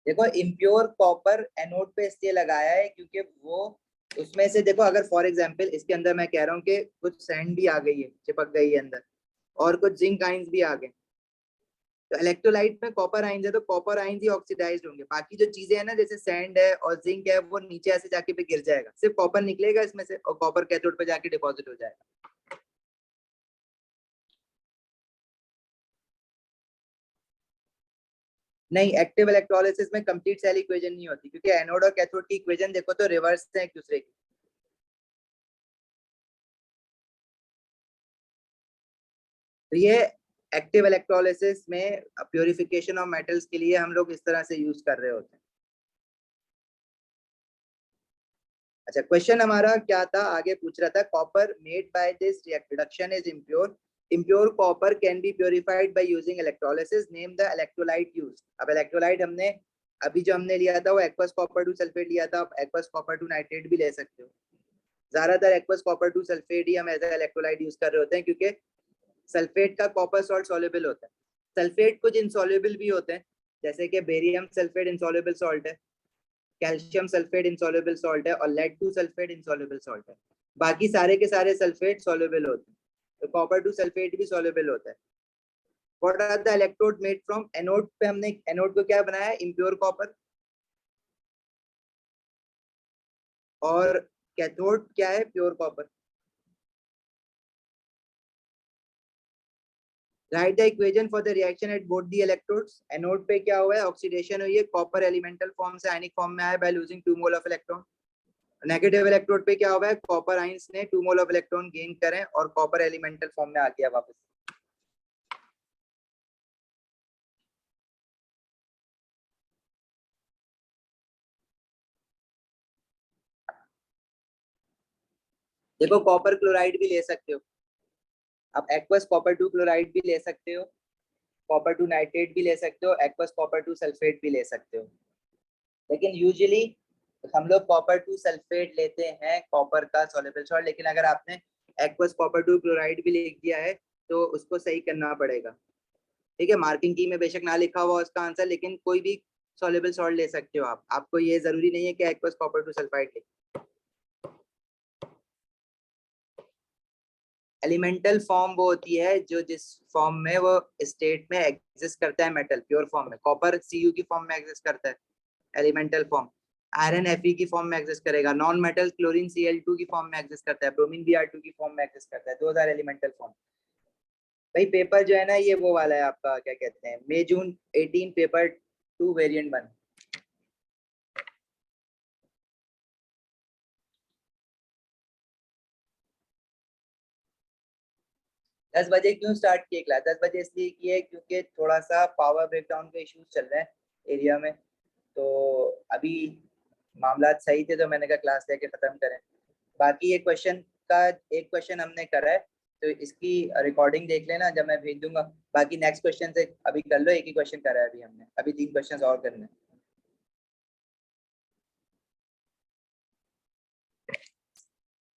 देखो, इम्प्योर कॉपर एनोड पे इसलिए लगाया है क्योंकि वो उसमें से, देखो अगर फॉर एग्जांपल इसके अंदर मैं कह रहा हूँ कि कुछ सैंड भी आ गई है, चिपक गई है अंदर, और कुछ जिंक आइंस भी आ गए, तो इलेक्ट्रोलाइट में कॉपर आइंस है तो कॉपर आइंस ही ऑक्सीडाइज्ड होंगे। बाकी जो चीजें है ना, जैसे सैंड है और जिंक है, वो नीचे ऐसे जाके पे गिर जाएगा, सिर्फ कॉपर निकलेगा इसमें से और कॉपर कैथोड पे जाके डिपॉजिट हो जाएगा। नहीं, एक्टिव इलेक्ट्रोलिसिस में कंप्लीट सेल इक्वेशन नहीं होती, क्योंकि एनोड और कैथोड की इक्वेशन देखो तो रिवर्स है एक दूसरे की। तो ये एक्टिव इलेक्ट्रोलिसिस में प्योरिफिकेशन ऑफ मेटल्स के लिए हम लोग इस तरह से यूज कर रहे होते हैं। अच्छा, क्वेश्चन हमारा क्या था, आगे पूछ रहा था copper made by this reduction is impure. Impure copper can be purified by using electrolysis, name the electrolyte used. अब इलेक्ट्रोलाइट हमने अभी जो हमने लिया था वो एक्वस कॉपर टू सल्फेट लिया था, आप एक्वस कॉपर टू नाइट्रेट भी ले सकते हो। ज्यादातर एक्वस कॉपर टू सल्फेट ही हम एज इलेक्ट्रोलाइट यूज कर रहे होते हैं, क्योंकि सल्फेट का कॉपर सॉल्ट सॉल्युबल होता है। सल्फेट कुछ इंसॉल्युबल भी होते हैं, जैसे कि बेरियम सल्फेट इंसॉल्युबल सॉल्ट है, कैल्शियम सल्फेट इंसॉल्युबल सॉल्ट है, और led to sulphate insoluble salt है। बाकी सारे के सारे सल्फेट सॉल्युबल होते हैं, तो कॉपर टू सल्फेट भी सॉल्युबल होता है। What are the electrode made from? Anode पे हमने एनोड को क्या बनाया? Impure copper. और कैथोड क्या है? Pure copper. Right the equation for the reaction at both the electrodes. Anode पे क्या हुआ है? ऑक्सीडेशन हुई है, कॉपर एलिमेंटल फॉर्म से आयनिक फॉर्म में आया by losing 2 mole of electron. Negative electrode पे क्या हुआ है? कॉपर आइंस ने 2 मोल ऑफ इलेक्ट्रॉन गेन करें और कॉपर एलिमेंटल फॉर्म में आ गया वापस। देखो कॉपर क्लोराइड भी ले सकते हो, आप एक्वस कॉपर 2 क्लोराइड भी ले सकते हो, कॉपर 2 नाइट्रेट भी ले सकते हो, एक्वस कॉपर 2 सल्फेट भी ले सकते हो, लेकिन यूजुअली हम लोग कॉपर 2 सल्फेट लेते हैं कॉपर का सॉल्युबल सॉल्ट। लेकिन अगर आपने एक्वस कॉपर 2 क्लोराइड भी लिख दिया है तो उसको सही करना पड़ेगा, ठीक है। मार्किंग की में बेशक ना लिखा हुआ उसका आंसर, लेकिन कोई भी सॉल्युबल सॉल्ट ले सकते हो आप, आपको ये जरूरी नहीं है कि एक्वस कॉपर 2 सल्फाइड ले। एलिमेंटल फॉर्म वो होती है जो जिस फॉर्म में वो स्टेट में एग्जिस्ट करता है मेटल, प्योर फॉर्म में कॉपर Cu की फॉर्म में एग्जिस्ट करता है एलिमेंटल फॉर्म, आयरन Fe की फॉर्म में एग्जिस्ट करेगा, नॉन मेटल क्लोरीन Cl2 की फॉर्म में एग्जिस्ट करता है, ब्रोमीन Br2 की फॉर्म में एग्जिस्ट करता है, 2000 एलिमेंटल फॉर्म। भाई पेपर जो है ना ये वो वाला है आपका, क्या कहते हैं, मई जून 18 पेपर 2 वेरिएंट 1। दस बजे क्यों स्टार्ट किए क्लास? 10 बजे इसलिए किए क्योंकि थोड़ा सा पावर ब्रेकडाउन के इश्यूज चल रहे हैं एरिया में, तो अभी मामला सही थे तो मैंने कहा क्लास लेके खत्म करें। बाकी एक क्वेश्चन का एक क्वेश्चन हमने करा है तो इसकी रिकॉर्डिंग देख लेना जब मैं भेज दूंगा। बाकी नेक्स्ट क्वेश्चन से अभी कर लो, एक ही क्वेश्चन करा है अभी हमने, अभी 3 क्वेश्चन और करने हैं।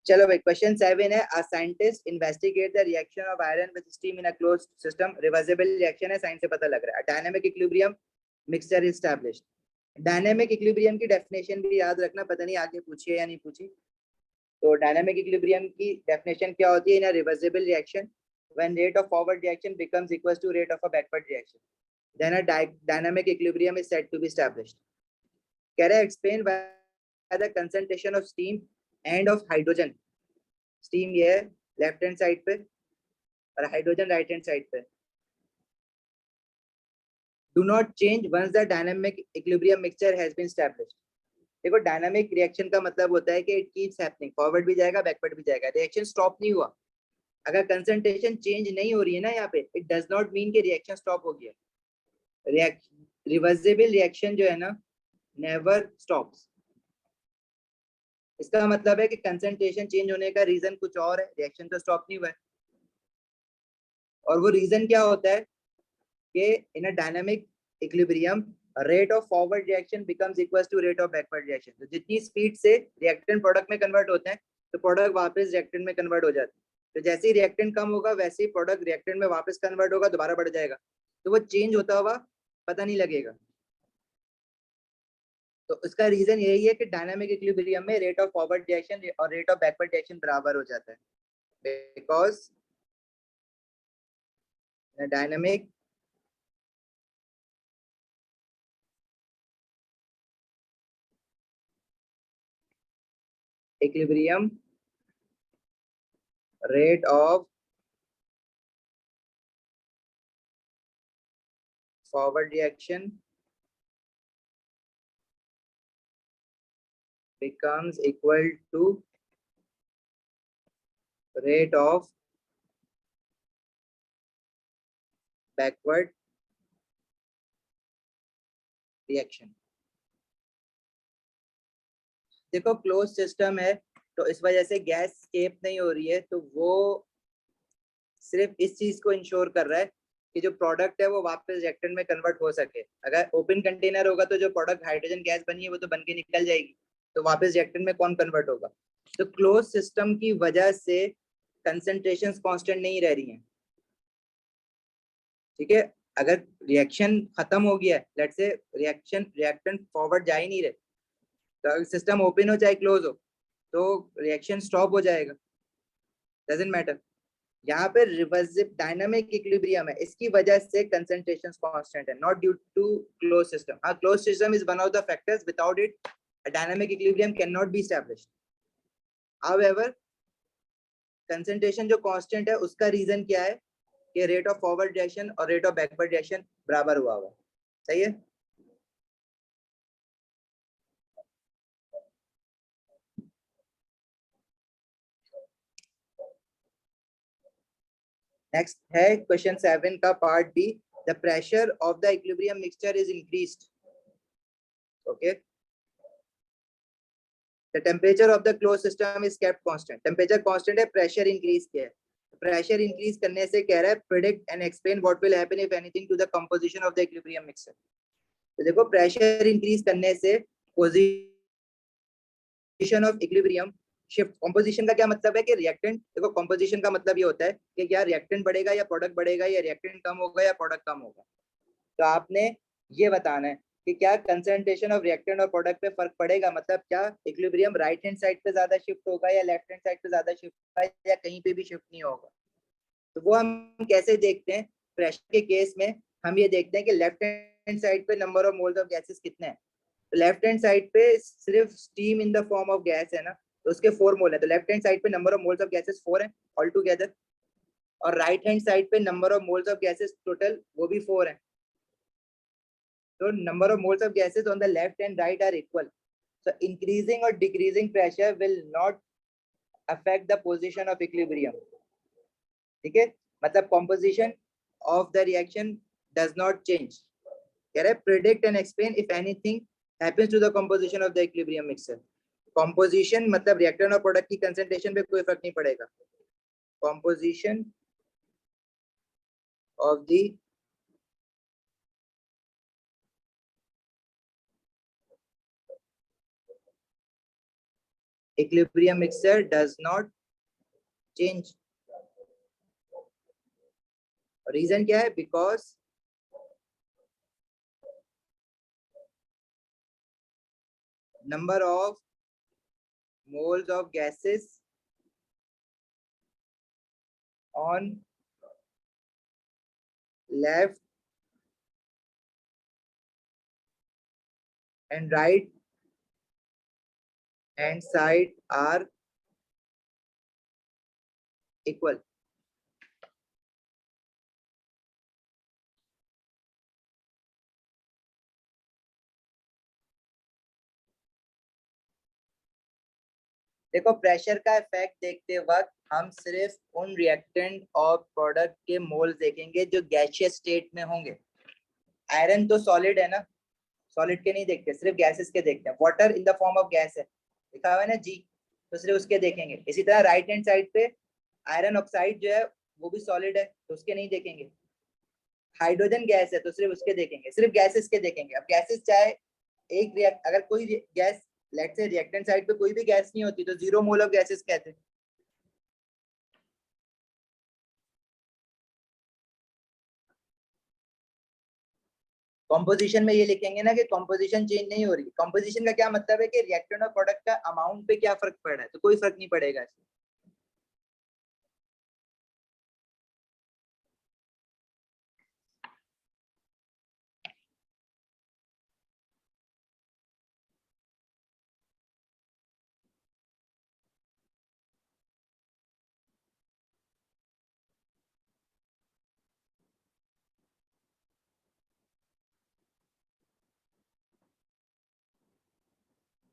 चलो भाई क्वेश्चन 7 है, a scientist investigate the reaction of iron with steam in a closed system, reversible reaction है, साइंस से पता लग रहा है। Dynamic equilibrium mixture established. Dynamic equilibrium की डेफिनेशन भी याद रखना, पता नहीं आगे पूछिए या नहीं पूछी। तो डायनामिक इक्विलिब्रियम की डेफिनेशन क्या होती है? In a reversible reaction when rate of forward reaction becomes equal to rate of a backward reaction then a dynamic equilibrium is said to be established. कह रहा है explain why the concentration of steam and of hydrogen, steam ये है left hand side पे और hydrogen right hand side पे, do not change once the dynamic equilibrium mixture has been established. देखो dynamic reaction का मतलब होता है कि इट कीप्स हैपनिंग, फॉरवर्ड भी जाएगा बैकवर्ड भी जाएगा, रिएक्शन स्टॉप नहीं हुआ। अगर कंसंट्रेशन चेंज नहीं हो रही है ना यहाँ पे, इट डज नॉट मीन कि रिएक्शन स्टॉप हो गया। रिवर्सिबल रिएक्शन जो है ना नेवर स्टॉप्स, इसका मतलब है कि कंसंट्रेशन चेंज होने का रीजन कुछ और है, रिएक्शन तो स्टॉप नहीं हुआ है। और वो रीजन क्या होता है कि in a dynamic equilibrium rate of forward reaction becomes equal to rate of backward reaction. तो जितनी स्पीड से रिएक्टेंट प्रोडक्ट में कन्वर्ट होते हैं तो प्रोडक्ट वापस रिएक्टेंट में कन्वर्ट हो जाता है। तो जैसे ही रिएक्टेंट कम होगा वैसे ही प्रोडक्ट रिएक्टेंट में वापस कन्वर्ट होगा, दोबारा बढ़ जाएगा, तो वो चेंज होता हुआ पता नहीं लगेगा। तो इसका रीजन यही है कि डायनामिक इक्विलिब्रियम में रेट ऑफ फॉरवर्ड रिएक्शन और रेट ऑफ बैकवर्ड रिएक्शन बराबर हो जाता है, because dynamic equilibrium rate of forward reaction becomes equal to rate of backward reaction। देखो क्लोज सिस्टम है तो इस वजह से गैस स्केप नहीं हो रही है, तो वो सिर्फ इस चीज को इंश्योर कर रहा है कि जो प्रोडक्ट है वो वापस रिएक्टेंट में कन्वर्ट हो सके। अगर ओपन कंटेनर होगा तो जो प्रोडक्ट हाइड्रोजन गैस बनी है वो तो बन के निकल जाएगी, तो वापस रिएक्टेंट में कौन कन्वर्ट होगा? तो क्लोज सिस्टम की वजह से कंसंट्रेशंस कांस्टेंट नहीं रह रही हैं, ठीक है। अगर रिएक्शन खत्म हो गया है, लेट्स से रिएक्टेंट फॉरवर्ड जा ही नहीं रहे, तो सिस्टम ओपन हो चाहे क्लोज हो तो रिएक्शन स्टॉप हो जाएगा, डजंट मैटर। यहाँ पे रिवर्सिबल डायनामिक इक्विलिब्रियम है, इसकी वजह से कंसंट्रेशंस कांस्टेंट है, not due to close system. हाँ close system is one of the factors, without it a dynamic equilibrium cannot be established. However, concentration जो कांस्टेंट है उसका रीजन क्या है कि रेट ऑफ फॉरवर्ड रिएक्शन और रेट ऑफ बैकवर्ड रिएक्शन बराबर हुआ हुआ, सही है। नेक्स्ट है क्वेश्चन 7 का part B, the pressure of the equilibrium mixture is increased. Okay, the temperature of the close system is kept constant, temperature constant है, pressure increase किया है, प्रेशर इंक्रीज करने से कह रहा है predict and explain what will happen if anything to the composition of the equilibrium mixture. तो देखो प्रेशर इंक्रीज करने से position of equilibrium shift. Composition का क्या मतलब है कि रिएक्टेंट, देखो कंपोजिशन का मतलब ये होता है कि क्या रिएक्टेंट बढ़ेगा या प्रोडक्ट बढ़ेगा, या रिएक्टेंट कम होगा या प्रोडक्ट कम होगा। तो आपने ये बताना है कि क्या कंसंट्रेशन ऑफ रिएक्टेंट और प्रोडक्ट पे फर्क पड़ेगा, मतलब क्या इक्विलिब्रियम राइट हैंड साइड पे ज्यादा शिफ्ट होगा या लेफ्ट हैंड साइड पे ज्यादा शिफ्ट होगा, या कहीं पे भी शिफ्ट नहीं होगा। तो वो हम कैसे देखते हैं, प्रेशर के केस में हम ये देखते हैं कि लेफ्ट हैंड साइड पे number of moles of gases कितने हैं। तो लेफ्ट हैंड साइड पे सिर्फ steam in the form of gas है ना, तो उसके 4 मोल है, तो लेफ्ट हैंड साइड पे number of moles of gases 4 है ऑल टुगेदर, और राइट हैंड साइड पे number of moles of gases total वो भी 4 है। So number of moles of gases on the left and right are equal. So increasing or decreasing pressure will not affect the position of equilibrium. ठीक है, मतलब composition of the reaction does not change. कह रहे predict and explain if anything happens to the composition of the equilibrium mixture. Composition मतलब reactant और product की concentration पे कोई फर्क नहीं पड़ेगा. Composition of the equilibrium mixture does not change. Reason क्या है, because number of moles of gases on left and right hand side are equal. देखो प्रेशर का इफेक्ट देखते वक्त हम सिर्फ उन रिएक्टेंट और प्रोडक्ट के मोल्स देखेंगे जो गैसियस स्टेट में होंगे। आयरन तो सॉलिड है ना, सॉलिड के नहीं देखते, सिर्फ गैसेस के देखते हैं। Water in the form of gas है, लिखा हुआ है ना जी, तो सिर्फ उसके देखेंगे। इसी तरह राइट हैंड साइड पे आयरन ऑक्साइड जो है वो भी सॉलिड है, तो उसके नहीं देखेंगे। हाइड्रोजन गैस है तो सिर्फ उसके देखेंगे, सिर्फ गैसेस के देखेंगे। अब गैसेस चाहे एक रिएक्ट, अगर कोई gas let's say reactant side पे कोई भी गैस नहीं होती तो 0 मोल ऑफ गैसेस कहते हैं। कंपोजिशन में ये लिखेंगे ना कि कंपोजिशन चेंज नहीं हो रही। कंपोजिशन का क्या मतलब है कि रिएक्टेंट और प्रोडक्ट का अमाउंट पे क्या फर्क पड़ रहा है, तो कोई फर्क नहीं पड़ेगा इसमें।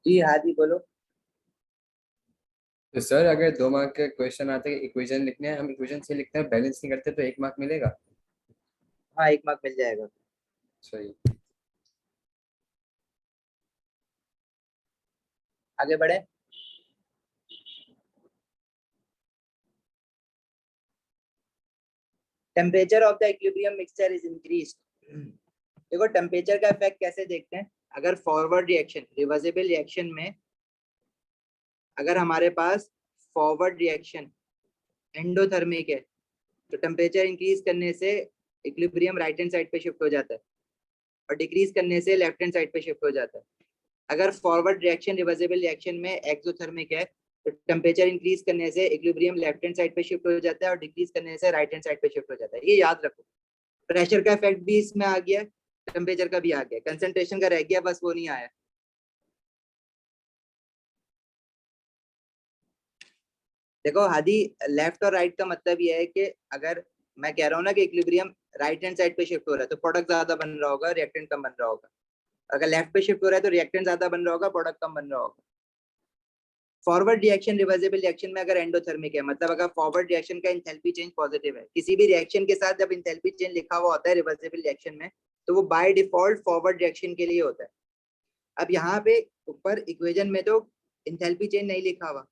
जी हादी बोलो। तो सर अगर 2 मार्क के क्वेश्चन आते हैं, इक्वेशन लिखने हैं, हम इक्वेशन से लिखते हैं, बैलेंस नहीं करते तो 1 मार्क मिलेगा। हाँ 1 मार्क मिल जाएगा। सही। आगे बढ़े। Temperature of the equilibrium mixture is increased. देखो टेम्परेचर का इफेक्ट कैसे देखते हैं, अगर फॉरवर्ड रिएक्शन रिवर्सिबल रिएक्शन में अगर हमारे पास फॉरवर्ड रिएक्शन एंडोथर्मिक है तो टेम्परेचर इंक्रीज करने से इक्विलिब्रियम राइट हैंड साइड पे शिफ्ट हो जाता है और डिक्रीज करने से लेफ्ट हैंड साइड पे शिफ्ट हो जाता है। अगर फॉरवर्ड रिएक्शन रिवर्सिबल रिएक्शन में एक्सोथर्मिक है तो टेम्परेचर इंक्रीज करने से इक्विलिब्रियम लेफ्ट हैंड साइड पे शिफ्ट हो जाता है और डिक्रीज करने से राइट हैंड साइड पे शिफ्ट हो जाता है। ये याद रखो, प्रेशर का इफेक्ट भी इसमें आ गया, टेम्परेचर का भी आ गया, कंसंट्रेशन का रह गया, बस वो नहीं आया। देखो हादी, लेफ्ट और राइट का मतलब ये है कि अगर मैं कह रहा हूँ ना कि इक्विलिब्रियम राइट हैंड साइड पे शिफ्ट हो रहा है तो प्रोडक्ट ज्यादा बन रहा होगा, रिएक्टेंट कम बन रहा होगा। अगर लेफ्ट पे शिफ्ट हो रहा है तो रिएक्टेंट ज्यादा बन रहा होगा, प्रोडक्ट कम बन रहा होगा। फॉरवर्ड रिएक्शन रिवर्सिबल रिएक्शन में अगर एंडोथर्मिक है, मतलब अगर फॉरवर्ड रिएक्शन का इंथैल्पी चेंज पॉजिटिव है, किसी भी रिएक्शन के साथ जब इंथैल्पी चेंज लिखा हुआ होता है रिवर्सिबल रिएक्शन में तो वो बाय डिफॉल्ट फॉरवर्ड रिएक्शन के लिए होता है। अब यहाँ पे ऊपर इक्वेशन में तो इंथैल्पी चेंज नहीं लिखा हुआ,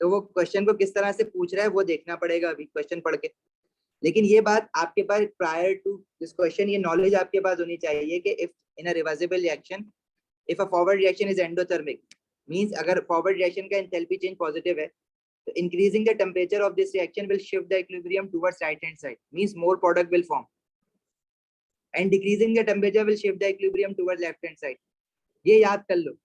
तो वो क्वेश्चन को किस तरह से पूछ रहा है वो देखना पड़ेगा अभी क्वेश्चन पढ़ के। लेकिन ये बात आपके पास प्रायर टू दिस क्वेश्चन, ये नॉलेज आपके पास होनी चाहिए कि if in a reversible reaction if a forward reaction is endothermic, means अगर फॉरवर्ड रिएक्शन का एंथैल्पी चेंज पॉजिटिव है, तो increasing the temperature of this reaction will shift the equilibrium towards right hand side, means more product will form, and decreasing the temperature will shift the equilibrium towards left hand side. ये याद कर लो,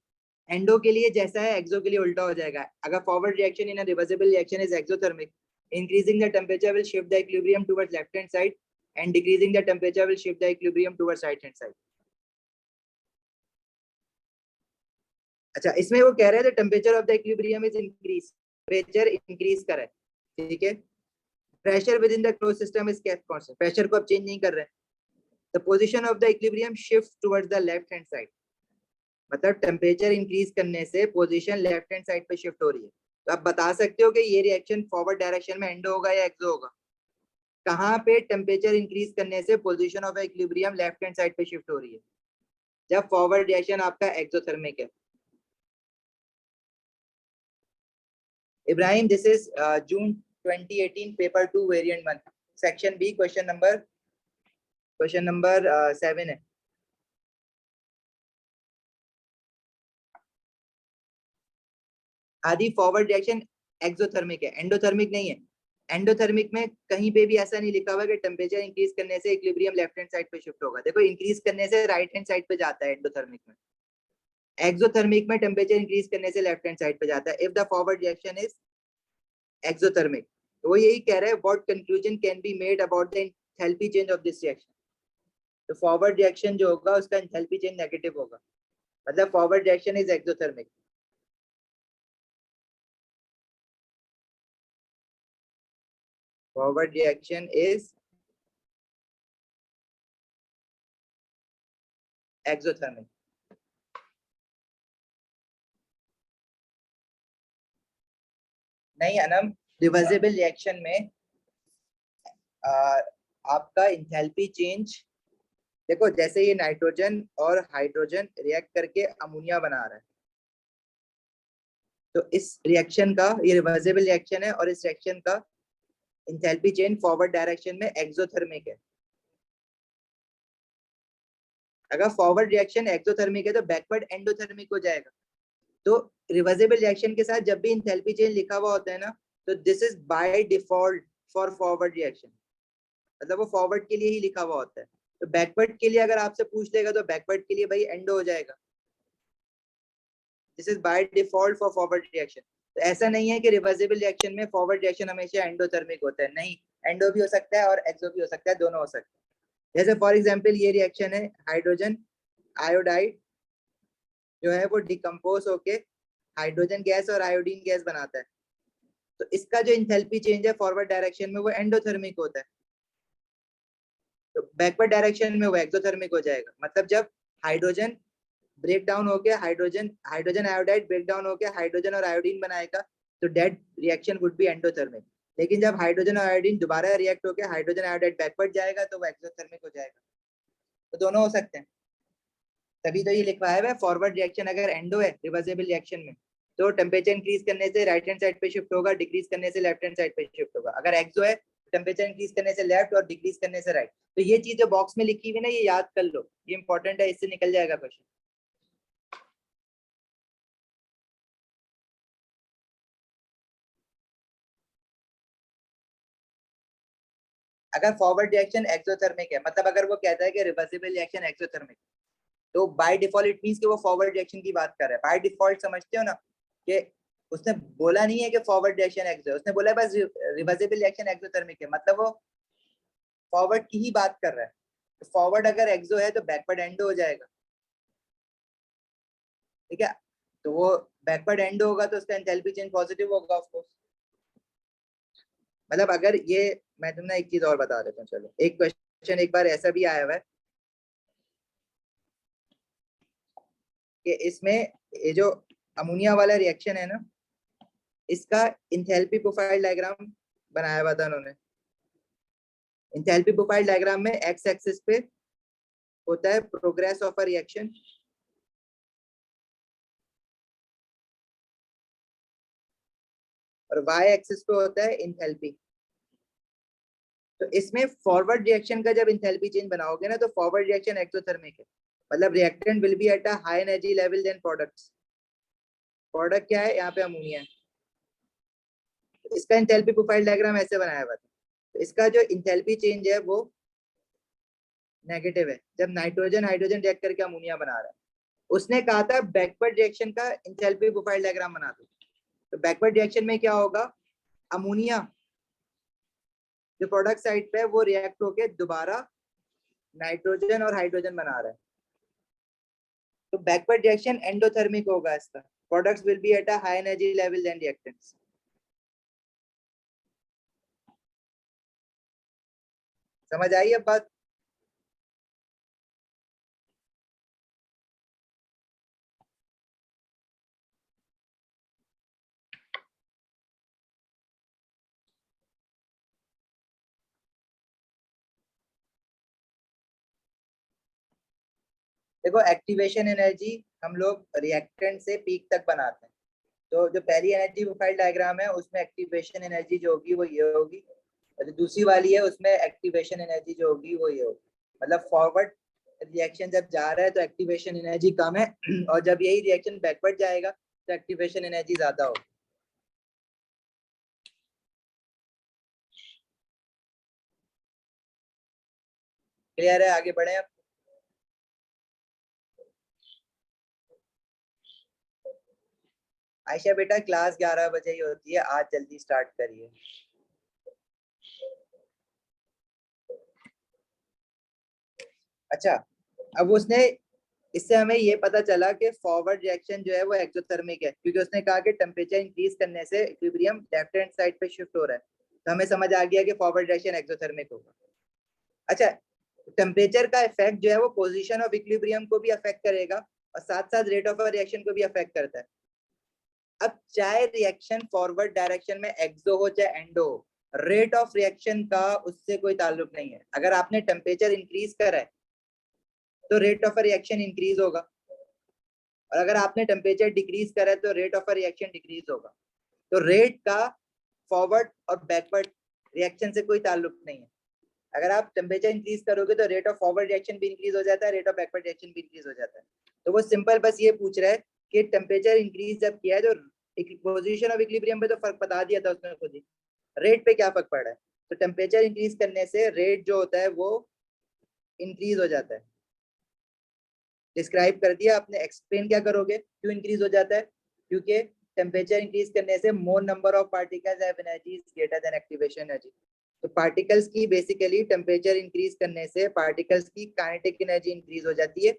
endo के लिए जैसा है एक्सो के लिए उल्टा हो जाएगा। अगर forward reaction in a reversible reaction is exothermic, increasing the temperature will shift the equilibrium towards left hand side, and decreasing the temperature will shift the equilibrium towards right hand side. अच्छा, इसमें वो कह रहे थे temperature of the equilibrium is increase, temperature increase कर रहा है, ठीक है। Pressure with in the close system is kept constant, pressure को अब चेंज नहीं कर रहे हैं। The position of the equilibrium shift towards the left hand side, मतलब टेम्परेचर इंक्रीज करने से पोजीशन लेफ्ट हैंड साइड पे शिफ्ट हो रही है। तो आप बता सकते हो कि ये रिएक्शन फॉरवर्ड डायरेक्शन में एंडो होगा या एक्सो होगा। कहाँ पे टेम्परेचर इंक्रीज करने से position of equilibrium left hand side पे शिफ्ट हो रही है? जब फॉरवर्ड रिएक्शन आपका एक्सोथर्मिक है। Ibrahim, this is June 2018 paper 2 variant 1 section B question number 7 है। आदि फॉरवर्ड रिएक्शन एक्सोथर्मिक है, एंडोथर्मिक नहीं है। एंडोथर्मिक में कहीं पे भी ऐसा नहीं लिखा हुआ कि टेम्परेचर इंक्रीज करने से इक्विलिब्रियम लेफ्ट हैंड साइड पे शिफ्ट होगा। देखो, इंक्रीज करने से राइट हैंड साइड पे जाता है एंडोथर्मिक में, एक्सोथर्मिक में टेम्परेचर इंक्रीज करने से लेफ्ट हैंड साइड पे जाता है if the forward reaction is exothermic. तो वो यही कह रहे हैं, what conclusion can be made about the enthalpy change of this reaction. तो फॉरवर्ड रिएक्शन जो होगा उसका एंथैल्पी चेंज नेगेटिव होगा, मतलब forward reaction is exothermic. Forward reaction is exothermic. नहीं अनम, रिवर्सिबल रिएक्शन में आपका इंथैल्पी चेंज, देखो जैसे ये नाइट्रोजन और हाइड्रोजन रिएक्ट करके अमोनिया बना रहा है, तो इस रिएक्शन का, ये रिवर्सिबल रिएक्शन है और इस रिएक्शन का इंथैल्पी चेंज फॉरवर्ड डायरेक्शन में एक्सोथर्मिक है। अगर फॉरवर्ड रिएक्शन एक्सोथर्मिक है तो बैकवर्ड एंडोथर्मिक हो जाएगा। तो रिवर्सिबल रिएक्शन के साथ जब भी इंथैल्पी चेंज लिखा हुआ होता है ना, तो this is by default for forward reaction, मतलब वो फॉरवर्ड के लिए ही लिखा हुआ होता है। तो बैकवर्ड के लिए अगर आपसे पूछ लेगा तो बैकवर्ड के लिए भाई एंडो हो जाएगा। This is by default for forward reaction. तो ऐसा नहीं है कि रिवर्सिबल रिएक्शन में फॉरवर्ड रिएक्शन हमेशा एंडोथर्मिक होता है, नहीं, एंडो भी हो सकता है और एक्सो भी हो सकता है, दोनों हो सकते हैं। जैसे फॉर एग्जांपल ये रिएक्शन है, हाइड्रोजन आयोडाइड जो है वो डिकम्पोज होके हाइड्रोजन गैस और आयोडीन गैस बनाता है। तो इसका जो इंथैल्पी चेंज है फॉरवर्ड डायरेक्शन में वो एंडोथर्मिक होता है, तो बैकवर्ड डायरेक्शन में वो एक्सोथर्मिक हो जाएगा। मतलब जब हाइड्रोजन ब्रेक डाउन होके हाइड्रोजन आयोडाइड ब्रेक डाउन होके हाइड्रोजन और आयोडीन बनाएगा तो that reaction would be endothermic. लेकिन जब हाइड्रोजन और आयोडीन दोबारा रिएक्ट होके हाइड्रोजन आयोडाइड बैकवर्ड जाएगा तो वो एक्सोथर्मिक हो जाएगा। तो दोनों हो सकते हैं, तभी तो ये लिखवाया हुआ है फॉरवर्ड रिएक्शन अगर एंडो है रिवर्सिबल रिएक्शन में तो टेम्परेचर इंक्रीज करने से राइट हैंड साइड पे शिफ्ट होगा, डिक्रीज करने से लेफ्ट हैंड साइड पे शिफ्ट होगा। अगर एक्सो है टेम्परेचर इंक्रीज करने से लेफ्ट और डिक्रीज करने से राइट। तो ये चीज जो बॉक्स में लिखी हुई ना, ये याद कर लो, ये इंपॉर्टेंट है, इससे निकल जाएगा क्वेश्चन। अगर फॉरवर्ड रिएक्शन एक्सोथर्मिक है, मतलब अगर वो कहता है कि रिवर्सिबल रिएक्शन एक्सोथर्मिक, तो बाय डिफॉल्ट इट मींस कि वो फॉरवर्ड रिएक्शन की बात कर रहा है। बाय डिफॉल्ट समझते हो ना कि उसने बोला नहीं है कि फॉरवर्ड रिएक्शन एक्सो, उसने बोला है बस रिवर्सिबल रिएक्शन एक्सोथर्मिक है, मतलब वो फॉरवर्ड की ही बात कर रहा है। तो फॉरवर्ड अगर एक्सो है तो बैकवर्ड एंडो हो जाएगा, ठीक है। तो वो बैकवर्ड एंडो होगा तो उसका एंथैल्पी चेंज पॉजिटिव होगा ऑफ कोर्स। मतलब अगर ये, मैं तुमने एक चीज और बता देता हूँ, चलो एक क्वेश्चन एक बार ऐसा भी आया हुआ है कि इसमें ये जो अमोनिया वाला रिएक्शन है ना, इसका इंथैल्पी प्रोफाइल डायग्राम बनाया हुआ था उन्होंने। इंथैल्पी प्रोफाइल डायग्राम में एक्स एक्सिस पे होता है प्रोग्रेस ऑफ अ रिएक्शन, और y एक्सिस पे होता है इंथैल्पी। तो इसमें फॉरवर्ड रिएक्शन का जब इंथैल्पी चेंज बनाओगे ना, तो फॉरवर्ड रिएक्शन एक्सोथर्मिक है, मतलब reactant will be at a high energy level than products. Product क्या है, यहाँ पे अमोनिया है। तो इसका इंथैल्पी प्रोफाइल डायग्राम ऐसे बनाया हुआ था। तो इसका जो इंथैल्पी चेंज है वो नेगेटिव है, जब नाइट्रोजन हाइड्रोजन रिएक्ट करके अमोनिया बना रहा है। उसने कहा था बैकवर्ड रिएक्शन का इंथैल्पी प्रोफाइल डायग्राम बना दो। तो बैकवर्ड रिएक्शन में क्या होगा, अमोनिया जो प्रोडक्ट साइड पे है वो रिएक्ट होके दोबारा नाइट्रोजन और हाइड्रोजन बना रहा है। तो बैकवर्ड रिएक्शन एंडोथर्मिक होगा इसका, products will be at a high energy level than reactants. समझ आई अब बात? देखो एक्टिवेशन एनर्जी हम लोग रिएक्टेंट से पीक तक बनाते हैं। तो जो पहली एनर्जी प्रोफाइल डायग्राम है उसमें एक्टिवेशन एनर्जी जो होगी वो ये होगी, और जो दूसरी वाली है उसमें एक्टिवेशन एनर्जी जो होगी वो ये होगी। मतलब फॉरवर्ड रिएक्शन जब जा रहा है तो एक्टिवेशन एनर्जी कम है, और जब यही रिएक्शन बैकवर्ड जाएगा तो एक्टिवेशन एनर्जी ज्यादा होगी। क्लियर है? आगे बढ़े अब। आयशा बेटा क्लास 11 बजे ही होती है, आज जल्दी स्टार्ट करिए। अच्छा, अब उसने, इससे हमें ये पता चला कि फॉरवर्ड रिएक्शन जो है वो एक्सोथर्मिक है, क्योंकि उसने कहा कि टेम्परेचर इंक्रीज करने से इक्विलिब्रियम लेफ्ट हैंड साइड पे शिफ्ट हो रहा है। तो हमें समझ आ गया कि फॉरवर्ड रिएक्शन एक्सोथर्मिक होगा। अच्छा, टेम्परेचर का इफेक्ट जो है वो पोजीशन ऑफ इक्विलिब्रियम को भी अफेक्ट करेगा और साथ साथ रेट ऑफ रिएक्शन को भी अफेक्ट करता है। अब चाहे रिएक्शन फॉरवर्ड डायरेक्शन में एक्सो हो चाहे एंडो हो, रेट ऑफ रिएक्शन का उससे कोई ताल्लुक नहीं है। अगर आपने टेम्परेचर इंक्रीज करा है तो रेट ऑफ रिएक्शन इंक्रीज होगा, और अगर आपने टेम्परेचर डिक्रीज करा है तो रेट ऑफ रिएक्शन डिक्रीज होगा। तो रेट का फॉरवर्ड और बैकवर्ड रिएक्शन से कोई ताल्लुक नहीं है। अगर आप टेम्परेचर इंक्रीज करोगे तो रेट ऑफ फॉरवर्ड रिएक्शन भी इंक्रीज हो जाता है, रेट ऑफ बैकवर्ड रिएक्शन भी इंक्रीज हो जाता है। तो वो सिंपल बस ये पूछ रहा है कि टेम्परेचर इंक्रीज जब किया है तो पोजीशन ऑफ इक्विलिब्रियम पे तो फर्क बता दिया था उसने खुद ही, रेट पे क्या फर्क पड़ रहा है। तो टेम्परेचर इंक्रीज करने से रेट जो होता है वो इंक्रीज हो जाता है। डिस्क्राइब कर दिया आपने, एक्सप्लेन क्या करोगे क्यों इंक्रीज हो जाता है, क्योंकि टेम्परेचर इंक्रीज करने से मोर number of particles have energy is greater than activation energy. तो पार्टिकल्स की बेसिकली टेम्परेचर इंक्रीज करने से पार्टिकल्स की काइनेटिक एनर्जी इंक्रीज हो जाती है।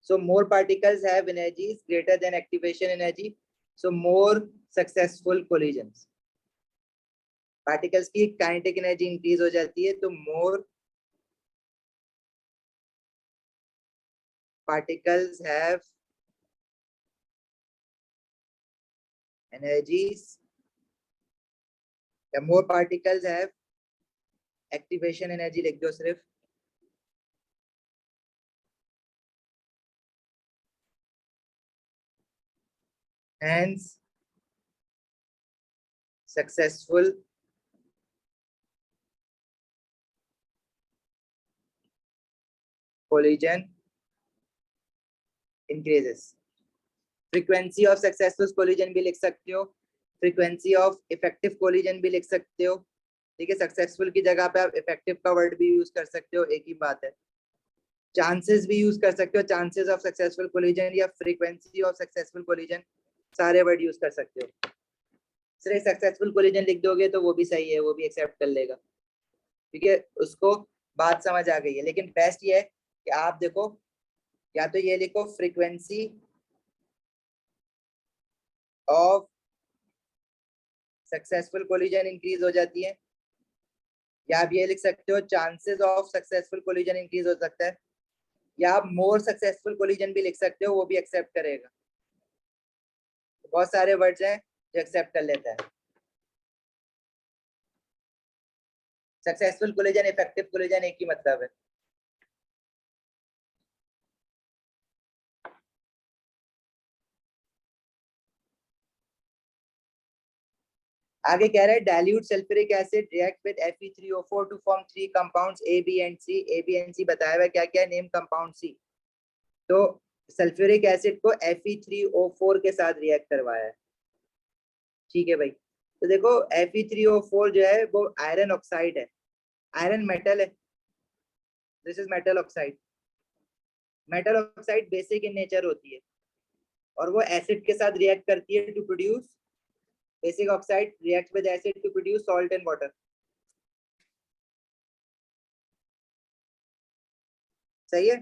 So more particles have energy is greater than activation energy, so more successful collisions. Particles की kinetic energy increase हो जाती है तो मोर particles have energies, the more particles have activation energy लिख दो सिर्फ। hence successful collision increases। frequency of successful collision भी लिख सकते हो, frequency of effective collision भी लिख सकते हो। ठीक है, सक्सेसफुल की जगह पे आप इफेक्टिव का वर्ड भी यूज कर सकते हो, एक ही बात है। चांसेस भी यूज कर सकते हो, चांसेस ऑफ सक्सेसफुल कोलिजन या फ्रीक्वेंसी ऑफ सक्सेसफुल कोलिजन, सारे वर्ड यूज कर सकते हो। सिर्फ सक्सेसफुल कोलिजन लिख दोगे तो वो भी सही है, वो भी एक्सेप्ट कर लेगा, ठीक है, उसको बात समझ आ गई है। लेकिन बेस्ट ये है कि आप देखो, या तो ये लिखो frequency of successful collision increase हो जाती है, या आप ये लिख सकते हो chances of successful collision increase हो सकता है, या आप मोर सक्सेसफुल कोलिजन भी लिख सकते हो, वो भी एक्सेप्ट करेगा। बहुत सारे वर्ड्स हैं जो एक्सेप्ट कर लेता है। सक्सेसफुल कोलिजन इफेक्टिव कोलिजन एक ही मतलब है। आगे कह रहा है dilute sulphuric acid react with Fe3O4 to form 3 compounds A, B and C। A, B and C बताया हुआ क्या क्या है, नेम कंपाउंड C। तो सल्फ्यूरिक एसिड को Fe3O4 के साथ रिएक्ट करवाया है। ठीक है भाई, तो देखो Fe3O4 जो है वो आयरन ऑक्साइड है, आयरन मेटल है, this is metal oxide. Metal oxide basic in nature होती है और वो एसिड के साथ रिएक्ट करती है to produce, basic oxide react with acid to produce salt and water. सही है,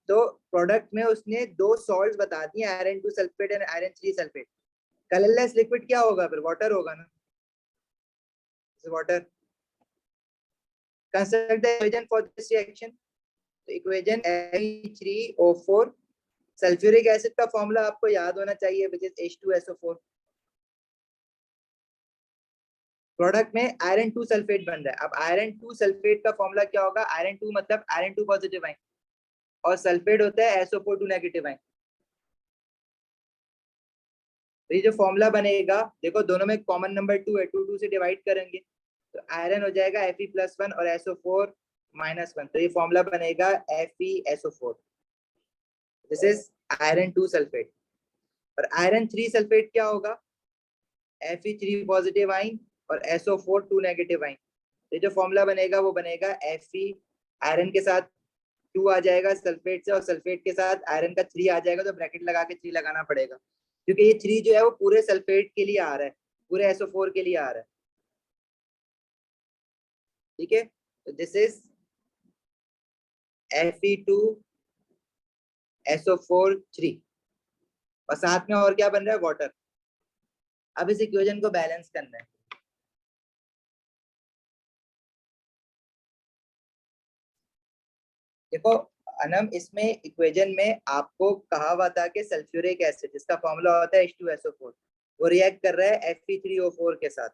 तो प्रोडक्ट में उसने दो सॉल्ट्स बता दिए, iron 2 sulphate and iron 3 sulphate. Colourless liquid क्या होगा फिर, वाटर होगा ना, water. Construct the equation for this reaction. तो इक्वेशन Fe3O4, सल्फ्यूरिक एसिड का फॉर्मूला आपको याद होना चाहिए विच इज H2SO4। प्रोडक्ट में आयरन 2 सल्फेट बन रहा है। अब आयरन 2 सल्फेट का फॉर्मूला क्या होगा, आयरन 2 मतलब आयरन 2 पॉजिटिव आयन और सल्फेट होता है SO4 2 नेगेटिव आयन। तो ये जो फॉर्मूला बनेगा, देखो दोनों में कॉमन नंबर 2 है, 2 2 से डिवाइड करेंगे तो आयरन हो जाएगा Fe+1 और SO4 -1। तो ये फॉर्मूला बनेगा FeSO4, this is iron 2 sulphate. और आयरन 3 सल्फेट क्या होगा, Fe3 पॉजिटिव आयन और SO4 2 नेगेटिव आयन। तो जो फॉर्मूला बनेगा वो बनेगा Fe, आयरन के साथ 2 आ जाएगा सल्फेट से और सल्फेट के साथ आयरन का 3 आ जाएगा, तो ब्रैकेट लगा के 3 लगाना पड़ेगा क्योंकि ये 3 जो है वो पूरे सल्फेट के लिए आ रहा है, पूरे SO4 के लिए आ रहा है। ठीक है, तो दिस इज Fe2SO4 3 और साथ में और क्या बन रहा है, वाटर। अब इस इक्वेशन को बैलेंस करना है। देखो अनम, इसमें इक्वेशन में आपको कहा हुआ था कि सल्फ्यूरिक एसिड जिसका फॉर्मूला होता है H2SO4 वो रिएक्ट कर रहा है Fe3O4 के साथ।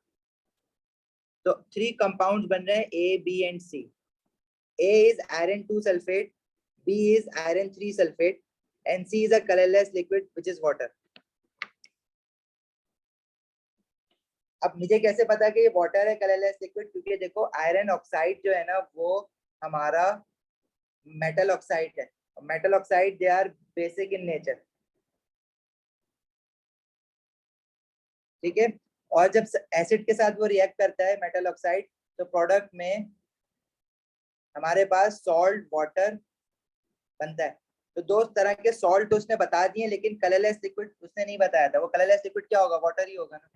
तो 3 कंपाउंड्स बन रहे हैं A, B and C। A is iron 2 sulfate, B is iron 3 sulfate and C is a colorless liquid which is water। अब मुझे कैसे पता कि ये वाटर है, कलरलेस लिक्विड, क्योंकि देखो आयरन ऑक्साइड जो है ना वो हमारा मेटल ऑक्साइड है। Metal oxide they are basic in nature. ठीक है, और जब एसिड के साथ वो रिएक्ट करता है मेटल ऑक्साइड, तो प्रोडक्ट में हमारे पास सॉल्ट वाटर बनता है। तो दो तरह के सॉल्ट उसने बता दिए, लेकिन कलरलेस लिक्विड उसने नहीं बताया था। वो कलरलेस लिक्विड क्या होगा, वाटर ही होगा ना।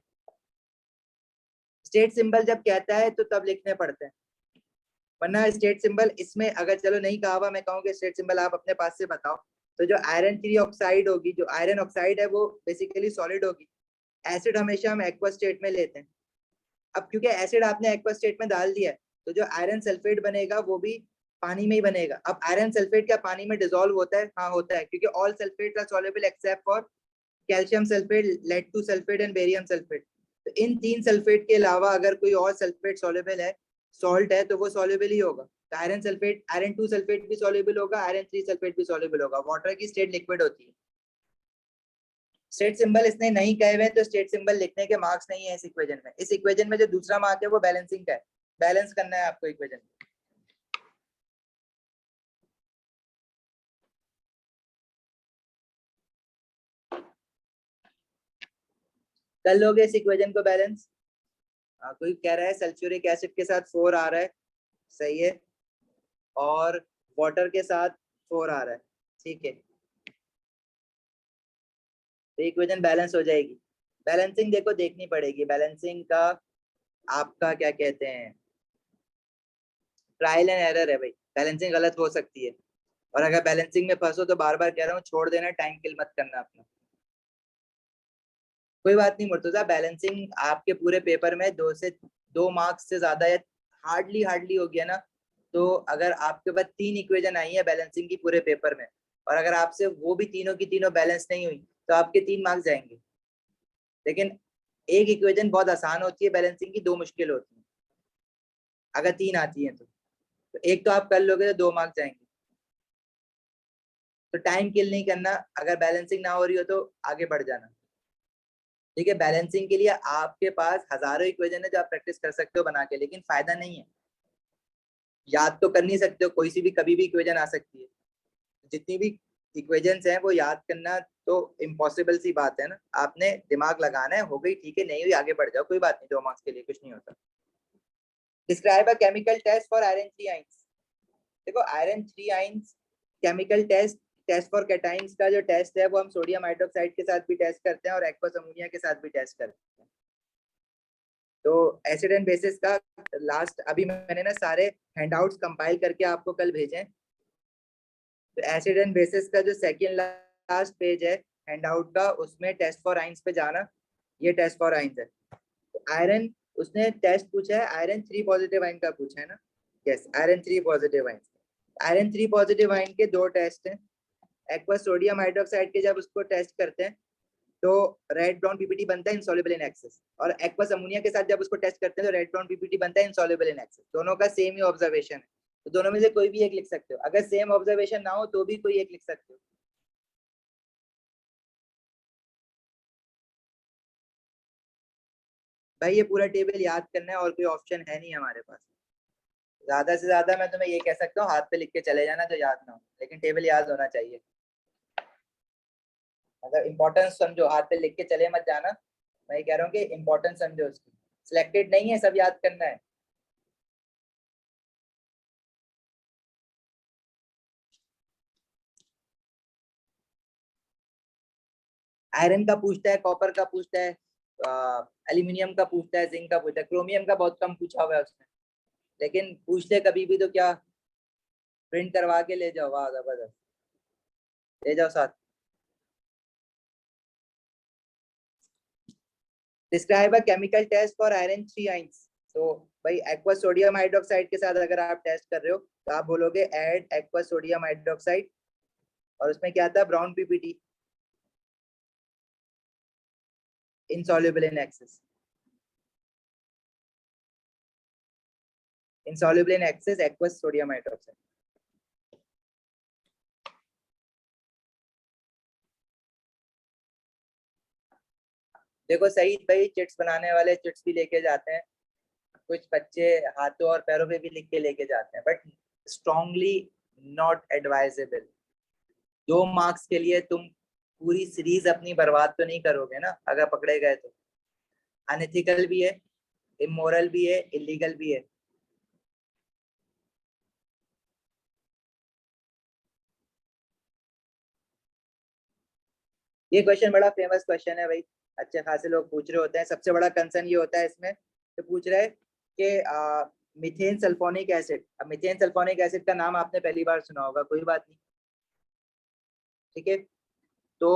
स्टेट सिंबल जब कहता है तो तब लिखने पड़ते हैं, वरना स्टेट सिंबल इसमें अगर चलो नहीं कहा हुआ, मैं कहूँगी स्टेट सिंबल आप अपने पास से बताओ। तो जो आयरन 3 ऑक्साइड होगी, जो आयरन ऑक्साइड है वो बेसिकली सॉलिड होगी। एसिड हमेशा हम एक्वा स्टेट में लेते हैं। अब क्योंकि एसिड आपने एक्वा स्टेट में डाल दिया है, तो जो आयरन सल्फेट बनेगा वो भी पानी में ही बनेगा। अब आयरन सल्फेट क्या पानी में डिसॉल्व होता है? हाँ होता है, क्योंकि all sulphate are soluble except for calcium sulphate, lead 2 sulphate and barium sulphate. तो इन 3 सल्फेट के अलावा अगर कोई और सल्फेट सॉल्युबल है, सॉल्ट है, तो वो सॉल्युबल ही होगा। तो आयरन सल्फेट, आयरन 2 सल्फेट भी सॉल्युबल होगा, आयरन 3 सल्फेट भी सॉल्युबल होगा। वाटर की स्टेट लिक्विड होती है। स्टेट सिंबल इसने नहीं कहे हुए, तो स्टेट सिंबल लिखने के मार्क्स नहीं है इस इक्वेशन में। इस इक्वेशन में जो दूसरा मार्क है वो बैलेंसिंग का है, बैलेंस करना है आपको इक्वेशन। कर लोगे इस इक्वेशन को बैलेंस? कोई कह रहा है सल्फ्यूरिक एसिड के साथ 4 आ रहा है, सही है, और वाटर के साथ 4 आ रहा है, ठीक है, तो इक्वेशन बैलेंस हो जाएगी। बैलेंसिंग देखो देखनी पड़ेगी, बैलेंसिंग का आपका क्या कहते हैं, ट्रायल एंड एरर है भाई। बैलेंसिंग गलत हो सकती है, और अगर बैलेंसिंग में फंसो तो बार बार कह रहा हूँ छोड़ देना, टाइम किल मत करना अपना। कोई बात नहीं मुर्तजा, बैलेंसिंग आपके पूरे पेपर में 2 मार्क्स से ज्यादा या हार्डली हो गया ना, तो अगर आपके पास 3 इक्वेशन आई है बैलेंसिंग की पूरे पेपर में, और अगर आपसे वो भी तीनों की तीनों बैलेंस नहीं हुई, तो आपके 3 मार्क्स जाएंगे। लेकिन एक इक्वेशन बहुत आसान होती है बैलेंसिंग की, 2 मुश्किल होती है। अगर 3 आती है तो एक तो आप कर लोगे तो 2 मार्क्स जाएंगे। तो टाइम किल नहीं करना, अगर बैलेंसिंग ना हो रही हो तो आगे बढ़ जाना। ठीक है, बैलेंसिंग के लिए आपके पास हजारों इक्वेशन है जो आप प्रैक्टिस कर सकते हो बना के, लेकिन फायदा नहीं है, याद तो कर नहीं सकते हो, कोई सी भी कभी भी इक्वेशन आ सकती है। जितनी भी इक्वेशंस हैं वो याद करना तो इम्पॉसिबल सी बात है ना, आपने दिमाग लगाना है, हो गई ठीक है, नहीं हुई आगे बढ़ जाओ, कोई बात नहीं, 2 मार्क्स के लिए कुछ नहीं होता। Describe a chemical test for iron 3 ions. देखो iron 3 ions chemical test, test for cations का जो टेस्ट है वो हम सोडियम हाइड्रोक्साइड के साथ भी टेस्ट करते हैं और एक्वस अमोनिया के साथ भी टेस्ट करते हैं। तो एसिड एंड बेसिस का लास्ट अभी मैंने ना सारे हैंडआउट्स कंपाइल करके आपको कल भेजे हैं। तो एसिड एंड बेसिस का जो सेकंड लास्ट पेज है हैंडआउट का, उसमें टेस्ट फॉर आयंस पे जाना, ये टेस्ट फॉर आयंस है। तो आयरन उसने टेस्ट पूछा है, आयरन 3 पॉजिटिव आयन का पूछा है ना, yes iron 3 positive ion. Iron 3 positive ion के 2 टेस्ट हैं। एक्वस सोडियम हाइड्रोक्साइड के जब उसको टेस्ट करते हैं तो रेड ब्राउन पीपीटी बनता है इनसॉल्युबल इन एक्सेस, और एक्वस अमोनिया के साथ जब उसको टेस्ट करते हैं तो रेड ब्राउन पीपीटी बनता है इनसॉल्युबल इन एक्सेस। दोनों का सेम ही ऑब्जर्वेशन है, तो दोनों में से कोई भी एक लिख सकते हो, अगर सेम ऑब्जर्वेशन ना हो तो भी कोई एक लिख सकते हो। भाई ये पूरा टेबल याद करना है और कोई ऑप्शन है नहीं हमारे पास। ज्यादा से ज्यादा मैं तुम्हें ये कह सकता हूँ हाथ पे लिख के चले जाना जो याद ना हो, लेकिन टेबल याद होना चाहिए। मतलब इंपॉर्टेंस समझो, हाथ पे लिख के चले मत जाना, मैं ये कह रहा हूँ कि इंपॉर्टेंस समझो उसकी, सिलेक्टेड नहीं है, सब याद करना है। आयरन का पूछता है, कॉपर का पूछता है, एल्यूमिनियम का पूछता है, जिंक का पूछता है, क्रोमियम का बहुत कम पूछा हुआ है उसने, लेकिन पूछ ले कभी भी तो क्या प्रिंट करवा के ले जाओ, वाह जबरदस्त, ले जाओ साथ। Describe a chemical test for iron 3 ions. तो भाई एक्वा सोडियम हाइड्रोक्साइड के साथ अगर आप टेस्ट कर रहे हो तो आप बोलोगे ऐड एक्वा सोडियम हाइड्रोक्साइड, और उसमें क्या था, brown PPT insoluble in excess, insoluble in excess aqueous sodium hydroxide। देखो सही भाई, चिट्स बनाने वाले चिट्स भी लेके जाते हैं, कुछ बच्चे हाथों और पैरों पे भी लिख के लेके जाते हैं, but strongly not advisable. 2 marks के लिए तुम पूरी सीरीज अपनी बर्बाद तो नहीं करोगे ना अगर पकड़े गए तो, अनएथिकल भी है, इमोरल भी है, इलीगल भी है। ये क्वेश्चन बड़ा फेमस क्वेश्चन है भाई, अच्छे खासे लोग पूछ रहे होते हैं। सबसे बड़ा कंसर्न ये होता है इसमें, तो पूछ रहे हैं कि मीथेन सल्फोनिक एसिड। अब मीथेन सल्फोनिक एसिड का नाम आपने पहली बार सुना होगा, कोई बात नहीं, ठीक है। तो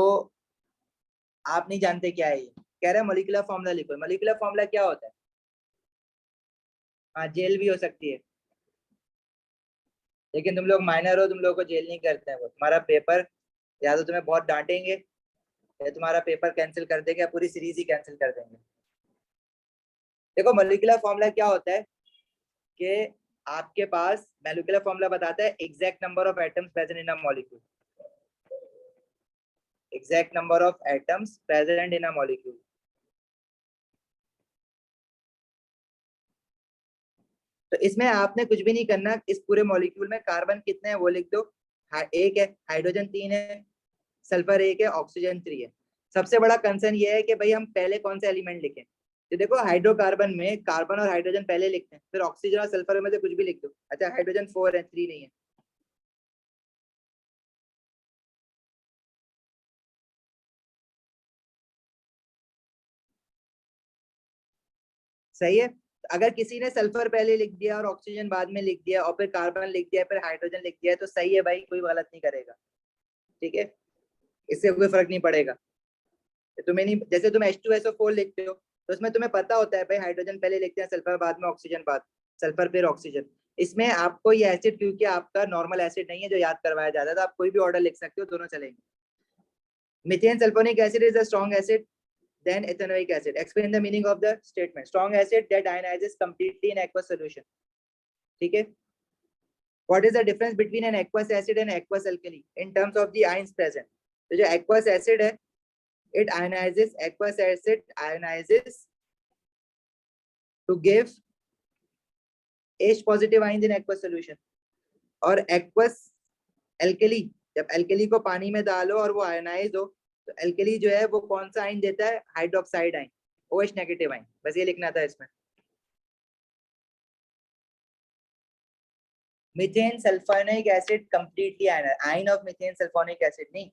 आप नहीं जानते क्या है ये, कह रहे हैं मॉलिक्यूलर फॉर्मूला लिखो। मॉलिक्यूलर फॉर्मूला क्या होता है? हाँ जेल भी हो सकती है, लेकिन तुम लोग माइनर हो, तुम लोग को जेल नहीं करते हैं, वो तुम्हारा पेपर या तो तुम्हें बहुत डांटेंगे या तुम्हारा पेपर कैंसिल कर देंगे या पूरी सीरीज ही कैंसिल कर देंगे। देखो मॉलिक्यूलर फॉर्मूला क्या होता है कि आपके पास मॉलिक्यूलर फॉर्मूला बताता है exact number of atoms present in a molecule, exact number of atoms present in a molecule. तो इसमें आपने कुछ भी नहीं करना, इस पूरे मॉलिक्यूल में कार्बन कितने हैं वो लिख दो, एक है, हाइड्रोजन 3 है, सल्फर 1 है, ऑक्सीजन 3 है। सबसे बड़ा कंसर्न ये है कि भाई हम पहले कौन सा एलिमेंट लिखें। तो देखो हाइड्रोकार्बन में कार्बन और हाइड्रोजन पहले लिखते हैं, फिर ऑक्सीजन और सल्फर में से कुछ भी लिख दो। अच्छा हाइड्रोजन 4 है, 3 नहीं है। सही है, अगर किसी ने सल्फर पहले लिख दिया और ऑक्सीजन बाद में लिख दिया और फिर कार्बन लिख दिया फिर हाइड्रोजन लिख दिया तो सही है भाई, कोई गलत नहीं करेगा, ठीक है, इससे कोई फर्क नहीं पड़ेगा। तुम्हें नहीं, जैसे तुम H2SO4 लिखते हो तो उसमें तुम्हें पता होता है भाई हाइड्रोजन पहले लिखते हैं, सल्फर बाद में, ऑक्सीजन बाद, सल्फर फिर ऑक्सीजन। इसमें आपको ये एसिड, क्योंकि आपका नॉर्मल एसिड नहीं है जो याद करवाया जाता है, तो आप कोई भी ऑर्डर लिख सकते हो, दोनों चलेंगे। Methane sulphonic acid is a strong acid than ethanoic acid. Explain the meaning of the statement. Strong acid that ionizes completely in aqueous solution. ठीक है. What is the difference between an aqueous acid and aqueous alkali in terms of the ions present? तो जो aqueous acid है It ionizes, aqueous acid ionizes to give H positive ions in aqueous solution. और aqueous alkali, जब alkali को पानी में डालो और वो आयनाइज हो तो alkali जो है वो कौन सा आयन देता है? Hydroxide ion, OH negative ion. बस ये लिखना था इसमें. Methane sulphonic acid completely ion of methane sulphonic acid नहीं.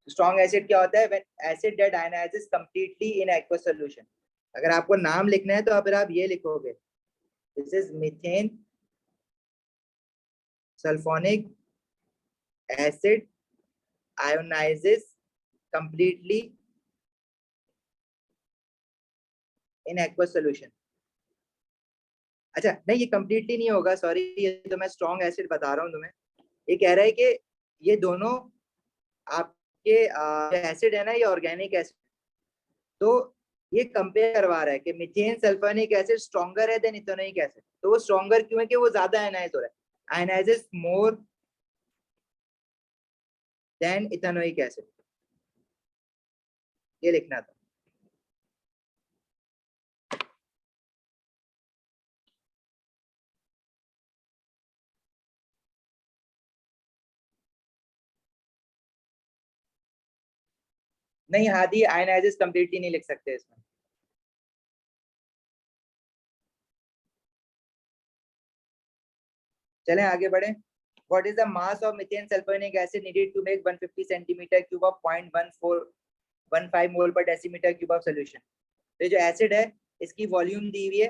स्ट्रॉन्ग एसिड क्या होता है? When acid that ionizes completely in aqueous solution. अगर आपको नाम लिखना है तो फिर आप ये लिखोगे, this is methane sulphonic acid ionises completely in aqueous solution. अच्छा नहीं, ये कंप्लीटली नहीं होगा, सॉरी, ये तो मैं स्ट्रॉन्ग एसिड बता रहा हूँ तुम्हें. ये कह रहा है कि ये दोनों आपके एसिड है ना, ये ऑर्गेनिक एसिड, तो ये कंपेयर करवा रहा है कि मीथेन सल्फोनिक एसिड स्ट्रॉन्गर है देन इथेनोइक एसिड. तो वो स्ट्रॉन्गर क्यों है? कि वो ज्यादा आयनाइज हो रहा है, ionizes more than ethanoic acid. ये लिखना था. नहीं हादी, आयनाइजेस कंप्लीटली नहीं लिख सकते इसमें. चलें आगे बढ़े. What is the mass of methane sulfonic acid needed to make 150 centimeter cube of 0.1415 मोल पर डेसीमीटर क्यूब ऑफ सोल्यूशन. तो जो एसिड है इसकी वॉल्यूम दी हुई है,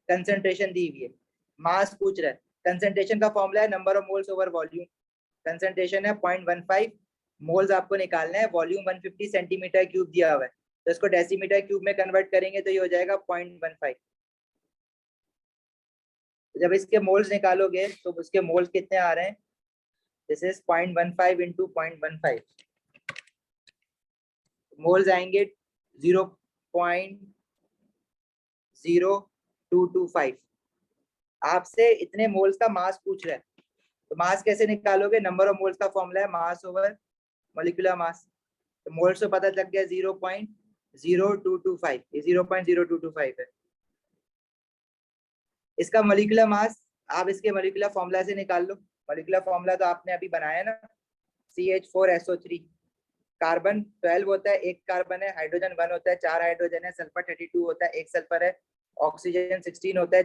कंसंट्रेशन दी हुई है, मास पूछ रहा है. कंसंट्रेशन का फॉर्मूला है number of moles over volume. Concentration है 0.15, मोल्स आपको निकालना है, वॉल्यूम 150 सेंटीमीटर क्यूब दिया हुआ है, तो इसको डेसीमीटर क्यूब में कन्वर्ट करेंगे तो ये हो जाएगा 0.15. जब इसके मोल्स निकालोगे तो उसके मोल्स कितने आ रहे हैं? This is 0.15 into 0.15. मोल्स आएंगे 0.0225. आपसे इतने मोल्स का मास पूछ रहा है, तो मास कैसे निकालोगे? नंबर ऑफ मोल्स का फॉर्मूला है मास ओवर मॉलिक्यूलर मास. तो मोल्स से पता लग गया 0.0225. ये 0.0225 है. इसका मॉलिक्यूलर मास आप इसके मॉलिक्यूलर फॉर्मूला से निकाल लो. मॉलिक्यूलर फॉर्मूला तो आपने अभी बनाया ना, CH4SO3. कार्बन 12 होता है, एक कार्बन है, हाइड्रोजन 1 होता है, 4 हाइड्रोजन है, सल्फर 32 होता है, एक सल्फर है, ऑक्सीजन 16 होता है,